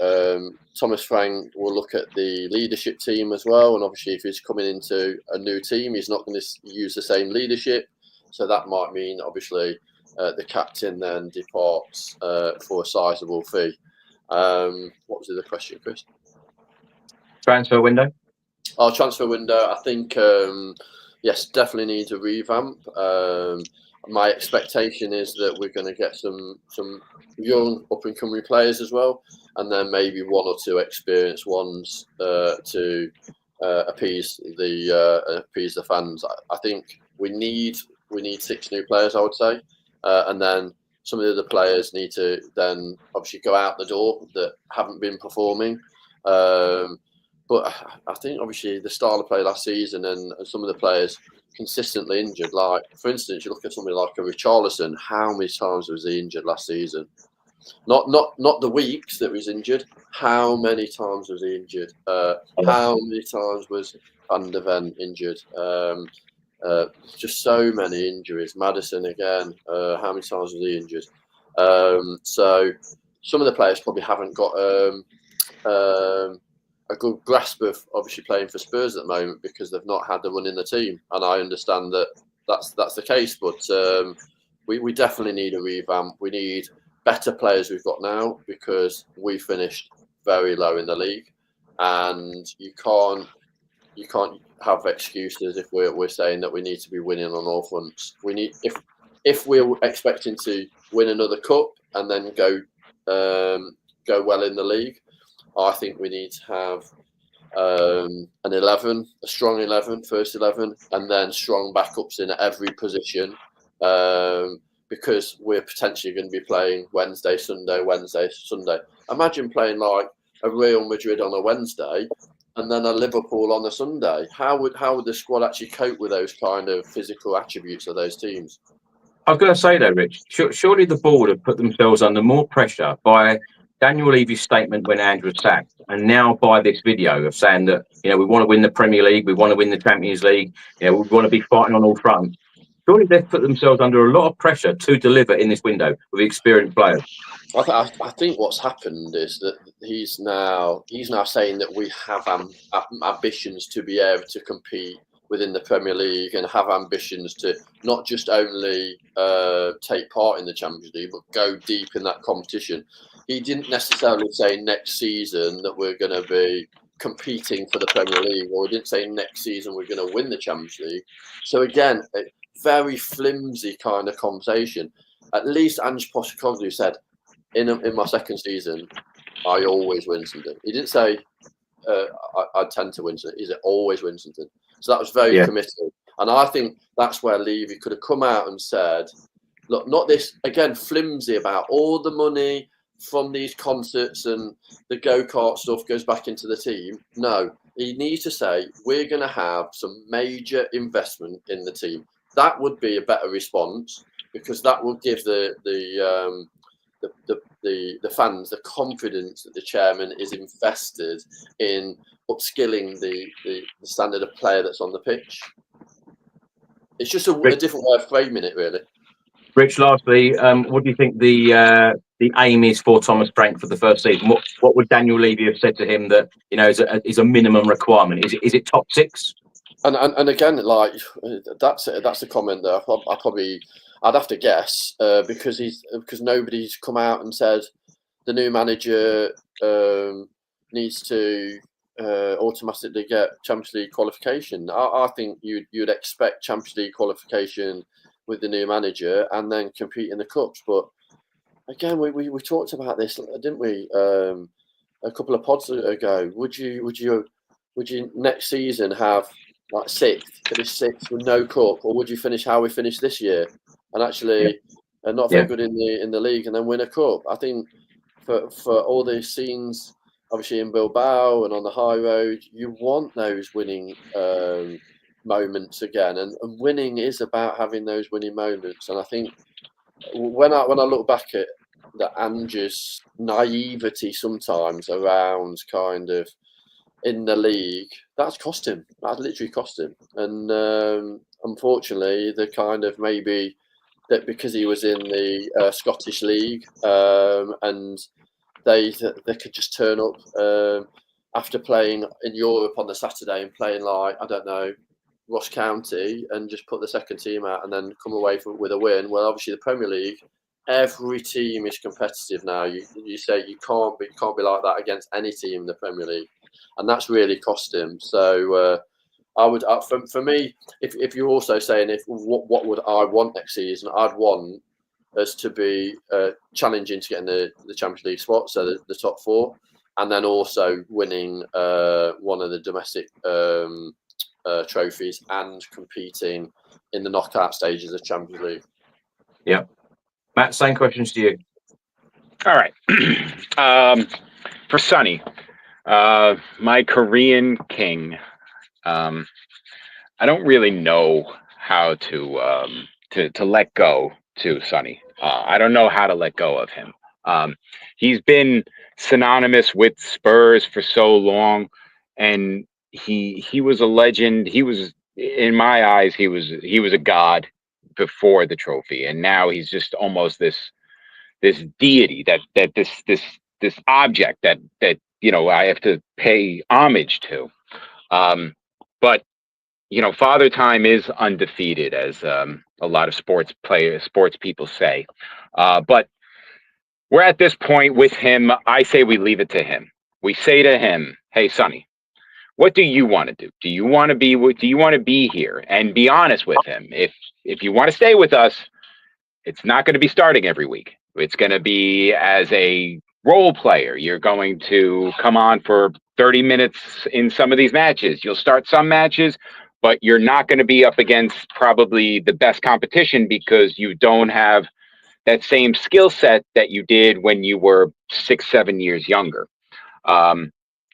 Thomas Frank will look at the leadership team as well, and obviously if he's coming into a new team, he's not going to use the same leadership, so that might mean obviously the captain then departs for a sizable fee. What was the other question, Chris? Transfer window. Transfer window. I think. Yes, definitely needs a revamp. My expectation is that we're going to get some young up-and-coming players as well, and then maybe one or two experienced ones to appease the fans. I think we need 6 new players, I would say, and then some of the other players need to then obviously go out the door that haven't been performing. But I think obviously the style of play last season and some of the players consistently injured. Like, for instance, you look at somebody like a Richarlison. How many times was he injured last season? Not the weeks that he was injured. How many times was he injured? How many times was Van der Ven injured? Just so many injuries. Maddison again. How many times was he injured? So some of the players probably haven't got a good grasp of obviously playing for Spurs at the moment because they've not had the run in the team, and I understand that that's the case. But we definitely need a revamp. We need better players we've got now because we finished very low in the league, and you can't have excuses if we're saying that we need to be winning on all fronts. We need if we're expecting to win another cup and then go well in the league. I think we need to have an 11, a strong 11, first 11, and then strong backups in every position because we're potentially going to be playing Wednesday, Sunday. Imagine playing like a Real Madrid on a Wednesday and then a Liverpool on a Sunday. How would the squad actually cope with those kind of physical attributes of those teams? I was going to say though, Rich, surely the board have put themselves under more pressure by Daniel Levy's statement when Andrew was sacked, and now by this video of saying that, we want to win the Premier League, we want to win the Champions League, we want to be fighting on all fronts. Surely they've put themselves under a lot of pressure to deliver in this window with experienced players. I think what's happened is that he's now saying that we have ambitions to be able to compete within the Premier League and have ambitions to not just only take part in the Champions League, but go deep in that competition. He didn't necessarily say next season that we're going to be competing for the Premier League, or he didn't say next season we're going to win the Champions League. So again, a very flimsy kind of conversation. At least Ange Postecoglou said, in my second season, I always win something. He didn't say I tend to win something. He said always win something. So that was very committed. And I think that's where Levy could have come out and said, look, not this, again, flimsy about all the money from these concerts and the go-kart stuff goes back into the team. No, he needs to say, we're going to have some major investment in the team. That would be a better response because that will give the fans the confidence that the chairman is invested in upskilling the standard of player that's on the pitch. It's just a different way of framing it, really. Rich, lastly, what do you think the aim is for Thomas Frank for the first season? What would Daniel Levy have said to him that is a minimum requirement? Is it top six? And again, like that's a comment that I'd have to guess because nobody's come out and said the new manager needs to automatically get Champions League qualification. I think you'd expect Champions League qualification with the new manager and then compete in the cups. But again, we talked about this, didn't we? A couple of pods ago. Would you next season have like finish sixth with no cup, or would you finish how we finished this year and actually not very good in the league and then win a cup? I think for all these scenes, obviously in Bilbao and on the high road, you want those winning moments again, and winning is about having those winning moments. And I think when I look back at the Ange's naivety sometimes around kind of in the league, that's cost him. That literally cost him. And unfortunately, the kind of maybe that because he was in the Scottish League and they could just turn up after playing in Europe on the Saturday and playing like, I don't know, Ross County and just put the second team out and then come away with a win. Well, obviously the Premier League, every team is competitive now. You say you can't be like that against any team in the Premier League, and that's really cost him. So I would, for me, if you're also saying what would I want next season, I'd want us to be challenging to get in the Champions League spot, so the top four, and then also winning one of the domestic trophies and competing in the knockout stages of Champions League. Yeah. Matt, same questions to you. All right. For Sonny, my Korean king, I don't really know how to let go to Sonny. I don't know how to let go of him. He's been synonymous with Spurs for so long, and he was a legend. He was in my eyes, he was a god before the trophy, and now he's just almost this deity, this object that I have to pay homage to. But Father Time is undefeated, as a lot of sports people say. But we're at this point with him. I say we leave it to him. We say to him, "Hey, Sonny, what do you want to do? Do you want to be here?" And be honest with him. If you want to stay with us, it's not going to be starting every week. It's going to be as a role player. You're going to come on for 30 minutes in some of these matches. You'll start some matches, but you're not going to be up against probably the best competition because you don't have that same skill set that you did when you were 6-7 years younger.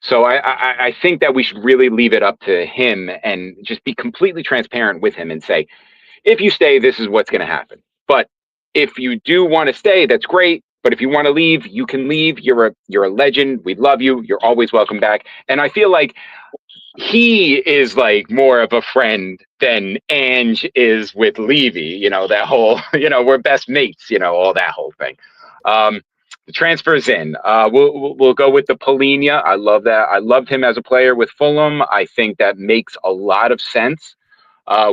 So I think that we should really leave it up to him and just be completely transparent with him and say, if you stay, this is what's going to happen. But if you do want to stay, that's great. But if you want to leave, you can leave. You're a legend. We love you. You're always welcome back. And I feel like he is like more of a friend than Ange is with Levy. That whole, we're best mates. All that whole thing. The transfers in. We'll go with the Tumminia. I love that. I loved him as a player with Fulham. I think that makes a lot of sense.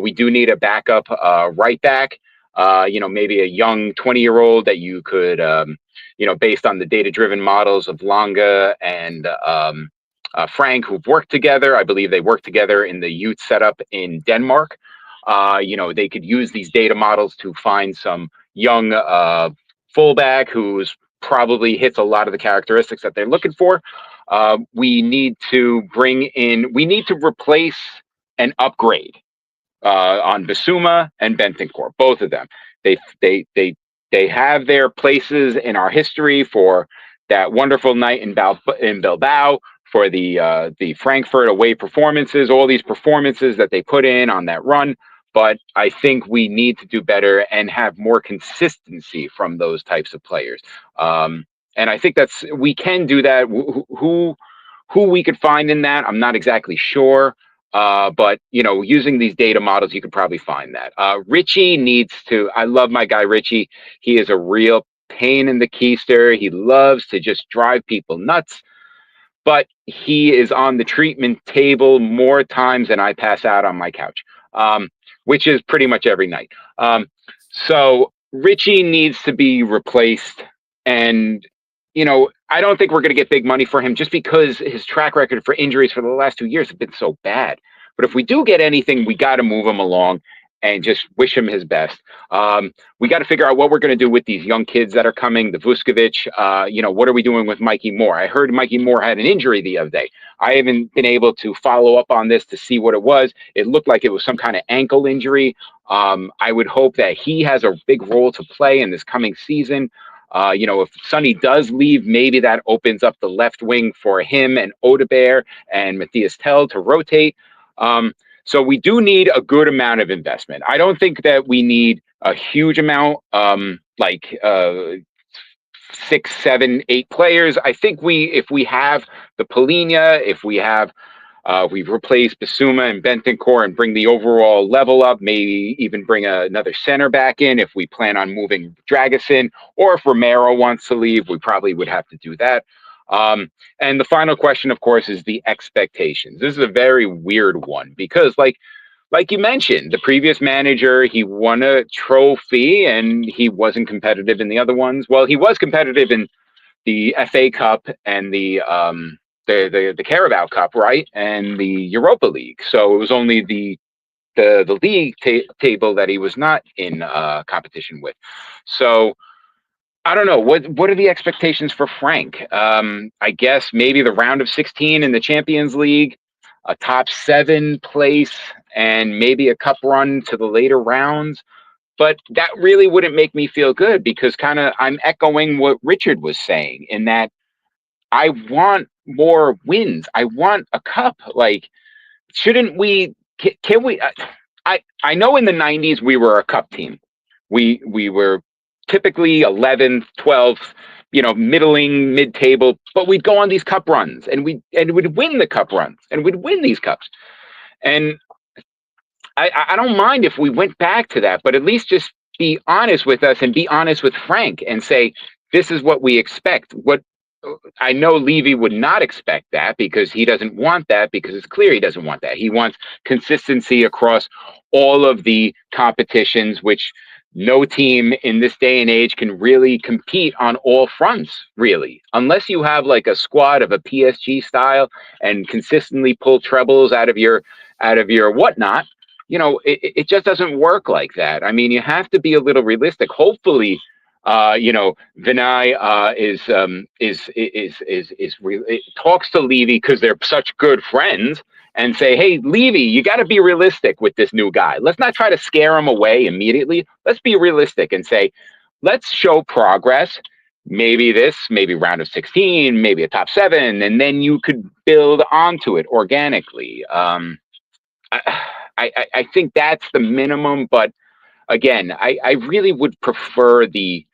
We do need a backup right back. Maybe a young 20-year-old that you could, based on the data-driven models of Longa and Frank, who've worked together. I believe they worked together in the youth setup in Denmark. They could use these data models to find some young fullback who's probably hits a lot of the characteristics that they're looking for. We need to replace and upgrade on Bissouma and Bentancur, both of them. They have their places in our history for that wonderful night in Bilbao, for the Frankfurt away performances, all these performances that they put in on that run. But I think we need to do better and have more consistency from those types of players. And I think we can do that. Who we could find in that, I'm not exactly sure. But using these data models, you could probably find that. Richie needs to. I love my guy Richie. He is a real pain in the keister. He loves to just drive people nuts. But he is on the treatment table more times than I pass out on my couch, which is pretty much every night. So Richie needs to be replaced. And, I don't think we're going to get big money for him just because his track record for injuries for the last 2 years have been so bad. But if we do get anything, we got to move him along and just wish him his best. We got to figure out what we're going to do with these young kids that are coming, the Vuskovic. What are we doing with Mikey Moore? I heard Mikey Moore had an injury the other day. I haven't been able to follow up on this to see what it was. It looked like it was some kind of ankle injury. I would hope that he has a big role to play in this coming season. If Sonny does leave, maybe that opens up the left wing for him and Odebear and Matthias Tell to rotate. So we do need a good amount of investment. I don't think that we need a huge amount, 6, 7, 8 players. I think if we have the Tumminia, if we have we've replaced Bissouma and Bentancur and bring the overall level up, maybe even bring another center back in if we plan on moving Dragusin, or if Romero wants to leave, we probably would have to do that. And the final question, of course, is the expectations. This is a very weird one because like you mentioned, the previous manager, he won a trophy and he wasn't competitive in the other ones. Well, he was competitive in the FA Cup and the Carabao Cup, right? And the Europa League. So it was only the league table that he was not in competition with. So I don't know. What are the expectations for Frank? I guess maybe the round of 16 in the Champions League, a top 7 place, and maybe a cup run to the later rounds. But that really wouldn't make me feel good because I'm echoing what Richard was saying in that I want more wins. I want a cup. Like, shouldn't we? Can we? I know in the 90s we were a cup team. We were typically 11th, 12th, middling, mid-table, but we'd go on these cup runs and we'd win the cup runs and we'd win these cups. And I don't mind if we went back to that, but at least just be honest with us and be honest with Frank and say, this is what we expect. What I know Levy would not expect that because he doesn't want that, because it's clear he doesn't want that. He wants consistency across all of the competitions, which no team in this day and age can really compete on all fronts, really, unless you have like a squad of a PSG style and consistently pull trebles out of your whatnot. You know, it just doesn't work like that. I mean, you have to be a little realistic. Hopefully, you know, Vinai talks to Levy because they're such good friends and say, hey, Levy, you got to be realistic with this new guy. Let's not try to scare him away immediately. Let's be realistic and say, let's show progress. Maybe round of 16, maybe a top 7, and then you could build onto it organically. I think that's the minimum, but again, I really would prefer the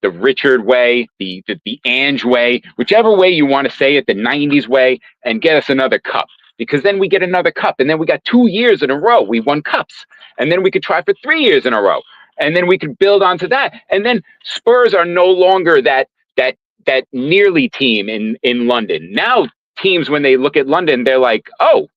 Richard way, the Ange way, whichever way you want to say it, the 90s way, and get us another cup. Because then we get another cup, and then we got 2 years in a row. We won cups, and then we could try for 3 years in a row, and then we could build onto that. And then Spurs are no longer that nearly team in London. Now teams, when they look at London, they're like, oh,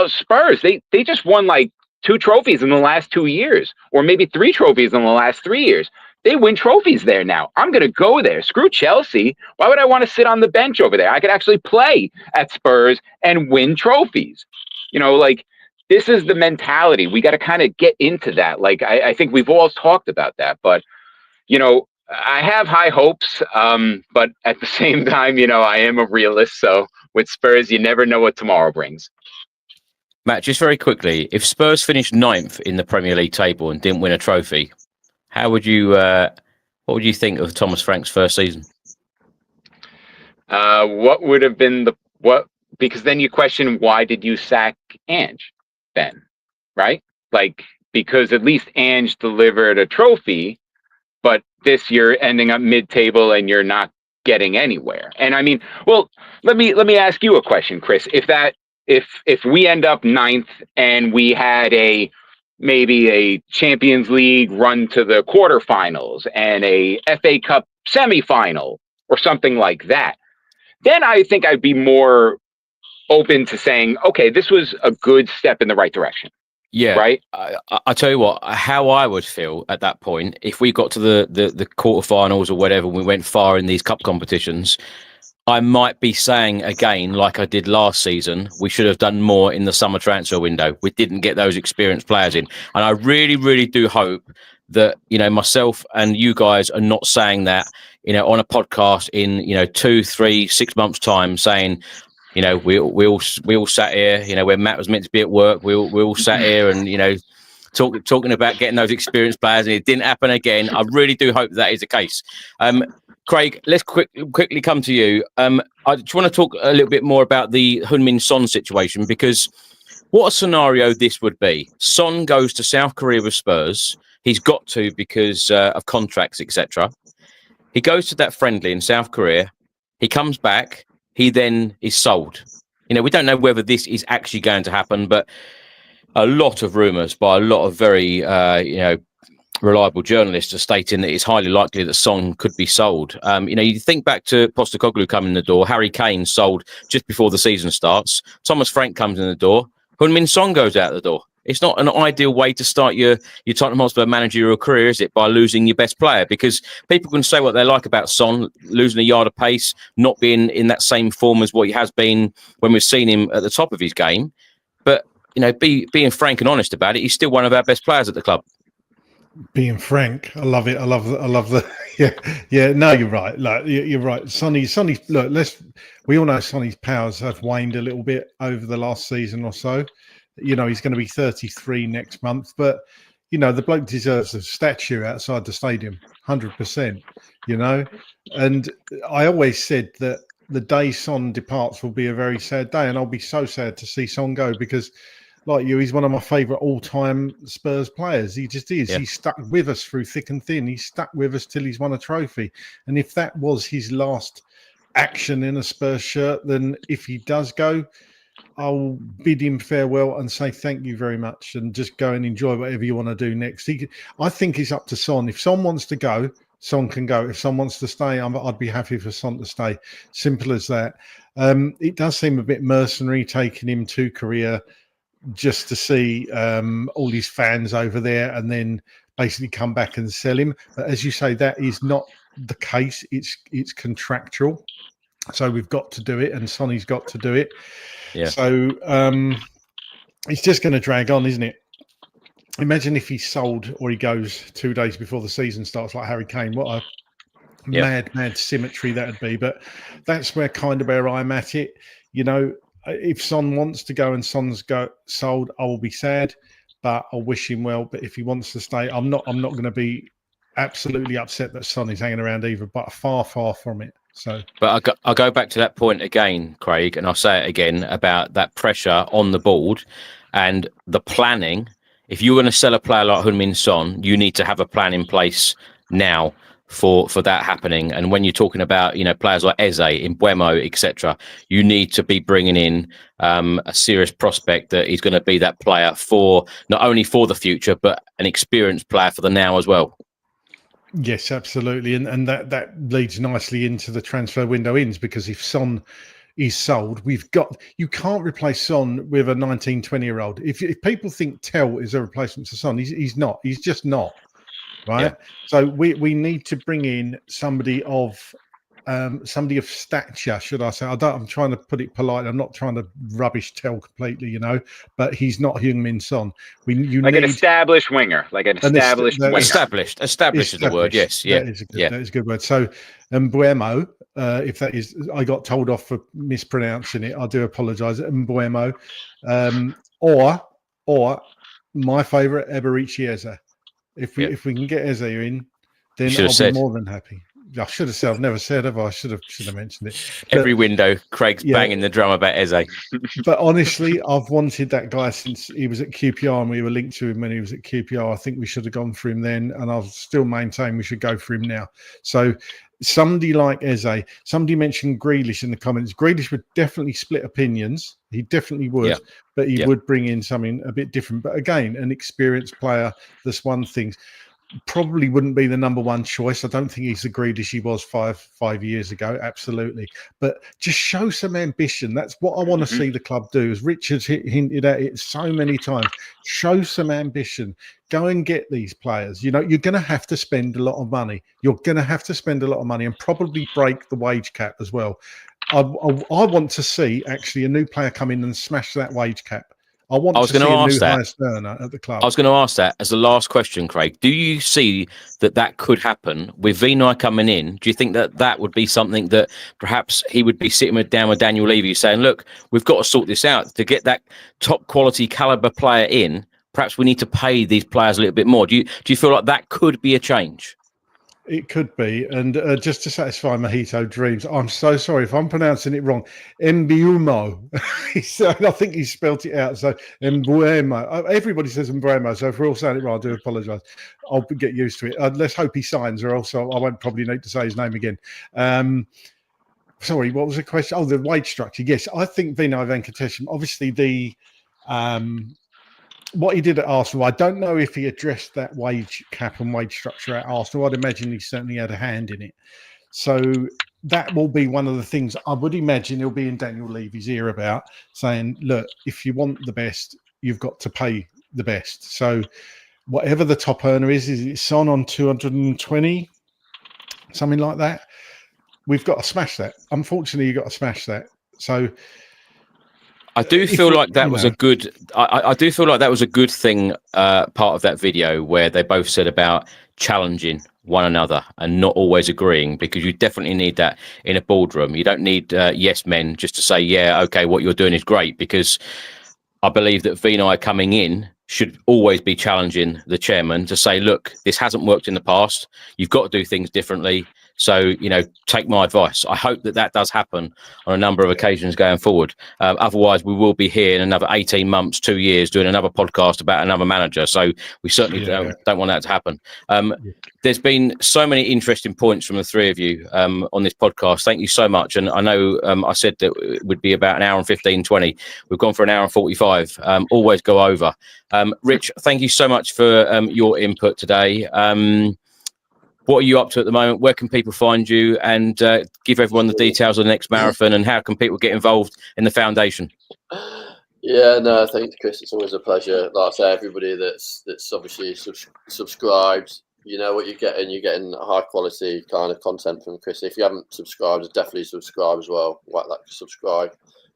Spurs, they just won like 2 trophies in the last 2 years, or maybe 3 trophies in the last 3 years. They win trophies there now. I'm going to go there. Screw Chelsea. Why would I want to sit on the bench over there? I could actually play at Spurs and win trophies. You know, like, this is the mentality. We got to kind of get into that. Like, I think we've all talked about that. But, you know, I have high hopes. But at the same time, you know, I am a realist. So with Spurs, you never know what tomorrow brings. Matt, just very quickly, if Spurs finished 9th in the Premier League table and didn't win a trophy, how would you? What would you think of Thomas Frank's first season? What would have been because then you question, why did you sack Ange then, right? Like, because at least Ange delivered a trophy, but this you're ending up mid-table and you're not getting anywhere. And I mean, well, let me ask you a question, Chris. If we end up 9th and we had maybe a Champions League run to the quarterfinals and a FA Cup semifinal or something like that, then I think I'd be more open to saying, okay, this was a good step in the right direction. Yeah. Right. I tell you what, how I would feel at that point, if we got to the quarterfinals or whatever, we went far in these cup competitions, I might be saying again, like I did last season, we should have done more in the summer transfer window. We didn't get those experienced players in. And I really, really do hope that, you know, myself and you guys are not saying that, you know, on a podcast in, you know, 2, 3, 6 months time saying, you know, we all sat here, you know, when Matt was meant to be at work, we all sat here and, you know, talking about getting those experienced players, and it didn't happen again. I really do hope that is the case. Craig, let's quickly come to you. I just want to talk a little bit more about the Heung-min Son situation, because what a scenario this would be. Son goes to South Korea with Spurs. He's got to because of contracts, etc. He goes to that friendly in South Korea. He comes back. He then is sold. You know, we don't know whether this is actually going to happen, but a lot of rumours by a lot of very, reliable journalists are stating that it's highly likely that Son could be sold. You think back to Postecoglou coming in the door, Harry Kane sold just before the season starts. Thomas Frank comes in the door. Heung-min Son goes out the door. It's not an ideal way to start your Tottenham Hotspur managerial career, is it, by losing your best player? Because people can say what they like about Son, losing a yard of pace, not being in that same form as what he has been when we've seen him at the top of his game. But, you know, being frank and honest about it, he's still one of our best players at the club. Being frank, I love it. I love the yeah. No, you're right. Like you're right. Sonny. Look, we all know Sonny's powers have waned a little bit over the last season or so. You know, he's going to be 33 next month, but you know, the bloke deserves a statue outside the stadium, 100%. You know, and I always said that the day Son departs will be a very sad day, and I'll be so sad to see Son go, because, like you, he's one of my favourite all-time Spurs players. He just is. Yeah. He's stuck with us through thick and thin. He's stuck with us till he's won a trophy. And if that was his last action in a Spurs shirt, then if he does go, I'll bid him farewell and say thank you very much, and just go and enjoy whatever you want to do next. I think it's up to Son. If Son wants to go, Son can go. If Son wants to stay, I'd be happy for Son to stay. Simple as that. It does seem a bit mercenary taking him to Korea just to see all his fans over there and then basically come back and sell him. But as you say, that is not the case. It's contractual. So we've got to do it, and Sonny's got to do it. Yeah. So it's just going to drag on, isn't it? Imagine if he's sold or he goes 2 days before the season starts, like Harry Kane. What a mad symmetry that would be. But that's where I'm at it. You know, if Son wants to go and Son's sold, I will be sad, but I'll wish him well. But if he wants to stay, I'm not going to be absolutely upset that Son is hanging around either, but far from it. So, but I'll go back to that point again, Craig, and I'll say it again about that pressure on the board and the planning. If you're going to sell a player like Heung-min Son, you need to have a plan in place now for that happening. And when you're talking about, you know, players like Eze, Mbeumo, etc., you need to be bringing in a serious prospect that is going to be that player for not only for the future, but an experienced player for the now as well. Yes, absolutely. And that leads nicely into the transfer window ins, because if Son is sold, you can't replace Son with a 19, 20-year-old. If people think Tell is a replacement for Son, he's not. He's just not. Right. Yeah. So we need to bring in somebody of stature, should I say? I'm trying to put it polite. I'm not trying to rubbish Tell completely, you know, but he's not Heung-min Son. An established winger, established is the word. Yes. Yeah. That is a good word. So Mbeumo, if that is, I got told off for mispronouncing it. I do apologise. Mbeumo, or my favourite, Eberici Eze. If we can get Eze in, then I'll be more than happy. I should have said. I've never said, have I? I should have mentioned it. Every window, Craig's banging the drum about Eze. But honestly, I've wanted that guy since he was at QPR, and we were linked to him when he was at QPR. I think we should have gone for him then, and I'll still maintain we should go for him now. So somebody like Eze, somebody mentioned Grealish in the comments. Grealish would definitely split opinions. He definitely would, but he would bring in something a bit different. But again, an experienced player that's won things. Probably wouldn't be the number one choice. I don't think he's the Grealish he was five years ago. Absolutely. But just show some ambition. That's what I want to see the club do. As Richard's hinted at it so many times, show some ambition. Go and get these players. You know, you're going to have to spend a lot of money. You're going to have to spend a lot of money and probably break the wage cap as well. I want to see actually a new player come in and smash that wage cap. I was going to ask that at the club. I was going to ask that as the last question, Craig. Do you see that could happen with Vinai coming in? Do you think that would be something that perhaps he would be sitting down with Daniel Levy saying, look, we've got to sort this out to get that top quality caliber player in? Perhaps we need to pay these players a little bit more. Do you feel like that could be a change? It could be. And just to satisfy Mojito Dreams, I'm so sorry if I'm pronouncing it wrong. Mbeumo. I think he spelt it out. So Mbeumo. Everybody says Mbeumo. So if we're all saying it wrong, I do apologise. I'll get used to it. Let's hope he signs, or else I won't probably need to say his name again. Sorry, what was the question? Oh, the wage structure. Yes, I think Vinai Venkatesham, obviously what he did at Arsenal, I don't know if he addressed that wage cap and wage structure at Arsenal. I'd imagine he certainly had a hand in it. So that will be one of the things I would imagine he'll be in Daniel Levy's ear about, saying, look, if you want the best, you've got to pay the best. So whatever the top earner is it Son on 220, something like that? We've got to smash that. Unfortunately, you've got to smash that. So I do feel like that was a good. I do feel like that was a good thing. Part of that video where they both said about challenging one another and not always agreeing, because you definitely need that in a boardroom. You don't need yes men just to say, yeah, okay, what you're doing is great, because I believe that Vinai coming in should always be challenging the chairman to say, look, this hasn't worked in the past. You've got to do things differently. So, take my advice. I hope that does happen on a number of occasions going forward. Otherwise, we will be here in another 18 months, 2 years, doing another podcast about another manager. So we certainly don't want that to happen. There's been so many interesting points from the three of you on this podcast. Thank you so much. And I know I said that it would be about an hour and 15, 20. We've gone for an hour and 45. Always go over. Rich, thank you so much for your input today. What are you up to at the moment? Where can people find you? And give everyone the details of the next marathon, and how can people get involved in the foundation? Yeah, no, thanks, Chris. It's always a pleasure. Like I say, everybody that's obviously subscribed, you know what you're getting. You're getting high quality kind of content from Chris. If you haven't subscribed, definitely subscribe as well. Whack that subscribe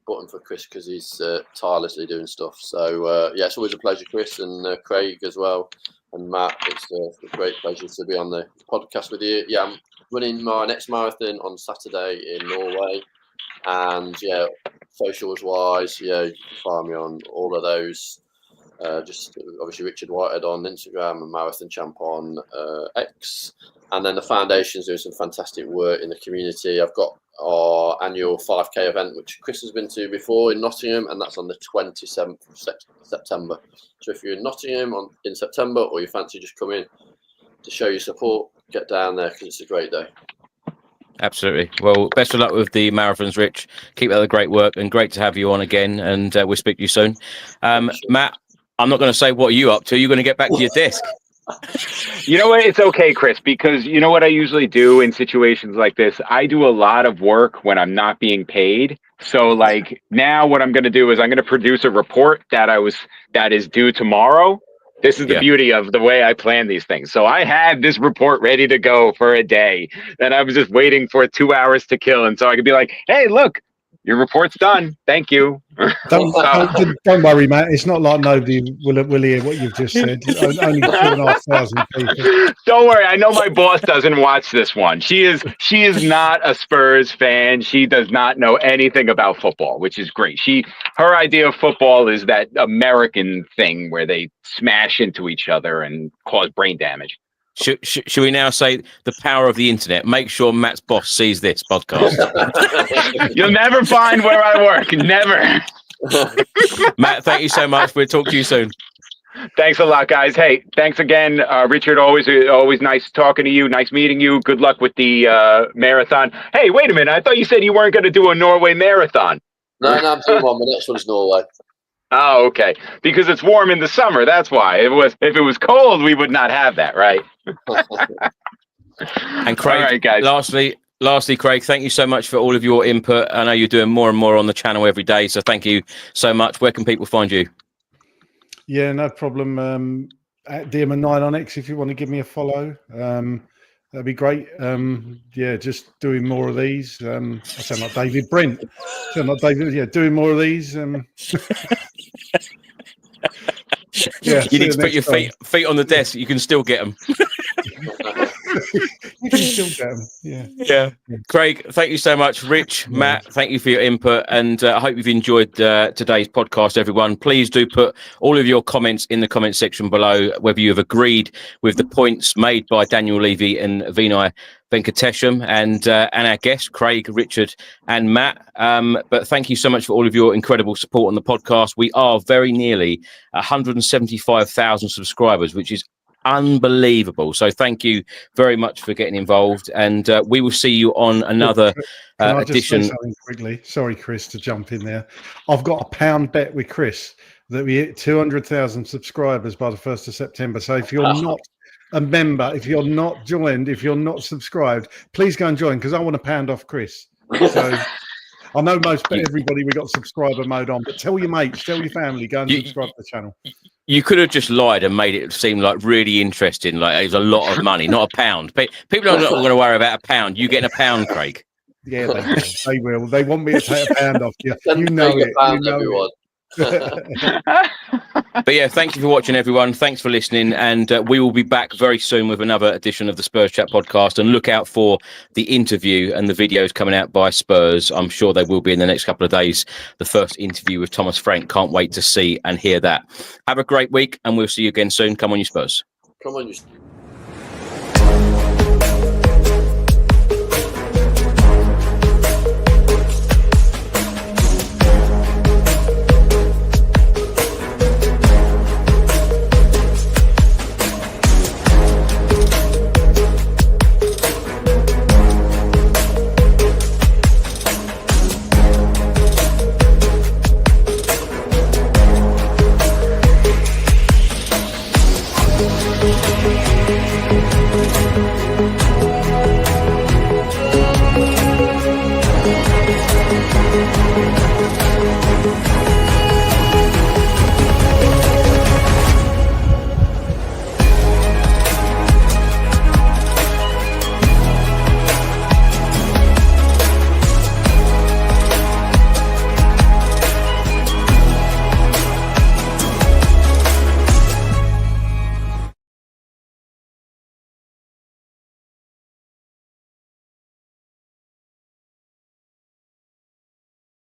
button for Chris, because he's tirelessly doing stuff. So yeah, it's always a pleasure, Chris, and Craig as well, and Matt. It's a great pleasure to be on the podcast with you. Yeah, I'm running my next marathon on Saturday in Norway, and yeah, socials wise, yeah, you can find me on all of those. Just obviously Richard Whitehead on Instagram and Marathon Champ on X, and then the foundation's doing some fantastic work in the community. I've got our annual 5k event, which Chris has been to before, in Nottingham, and that's on the 27th of September. So if you're in Nottingham in September, or you fancy just coming to show your support, get down there, because it's a great day. Absolutely. Well, best of luck with the marathons, Rich. Keep up the great work, and great to have you on again, and we'll speak to you soon. Matt, I'm not going to say what are you up to. You're going to get back to your desk. You know what? It's okay, Chris, because you know what I usually do in situations like this? I do a lot of work when I'm not being paid. So like now what I'm going to do is I'm going to produce a report that is due tomorrow. This is the beauty of the way I plan these things. So I had this report ready to go for a day that I was just waiting for 2 hours to kill. And so I could be like, hey, look, your report's done. Thank you. Don't worry, Matt. It's not like nobody will hear what you've just said. Only 2,500 people. Don't worry. I know my boss doesn't watch this one. She is not a Spurs fan. She does not know anything about football, which is great. Her idea of football is that American thing where they smash into each other and cause brain damage. Should we now say the power of the internet? Make sure Matt's boss sees this podcast. You'll never find where I work. Never. Matt, thank you so much. We'll talk to you soon. Thanks a lot, guys. Hey, thanks again, Richard. Always nice talking to you. Nice meeting you. Good luck with the marathon. Hey, wait a minute. I thought you said you weren't going to do a Norway marathon. No, I'm doing one. The next one's Norway. Oh, okay. Because it's warm in the summer. That's why. If it was cold, we would not have that, right? And Craig, all right, guys. Lastly, Craig, thank you so much for all of your input. I know you're doing more and more on the channel every day, so thank you so much. Where can people find you? Yeah, no problem. At Dearman 9 on X, if you want to give me a follow. That'd be great. Yeah, just doing more of these. I sound like David Brent. Doing more of these. Yeah, you need to put your feet on the desk. You can still get them. You can still get them. Yeah. Craig, thank you so much. Rich, Matt, thank you for your input, and I hope you've enjoyed today's podcast, everyone. Please do put all of your comments in the comment section below, whether you have agreed with the points made by Daniel Levy and Vinai Venkatesham and our guests, Craig, Richard and Matt. But thank you so much for all of your incredible support on the podcast. We are very nearly 175,000 subscribers, which is unbelievable. So thank you very much for getting involved, and we will see you on another edition. Just say something quickly? Sorry, Chris, to jump in there. I've got a pound bet with Chris that we hit 200,000 subscribers by the 1st of September. So if you're not a member, if you're not joined, if you're not subscribed, please go and join, because I want a pound off Chris. So I know everybody we got subscriber mode on, but tell your mates, tell your family, go and subscribe to the channel. You could have just lied and made it seem like really interesting, like it was a lot of money, not a pound. People are not going to worry about a pound. You getting a pound, Craig? Yeah, they will. They want me to take a pound off you. You know it. You know it. But yeah, thank you for watching, everyone. Thanks for listening, and we will be back very soon with another edition of the Spurs Chat podcast. And look out for the interview and the videos coming out by Spurs. I'm sure they will be in the next couple of days. The first interview with Thomas Frank. Can't wait to see and hear that. Have a great week, and we'll see you again soon. Come on, you Spurs. Come on, you. Bye.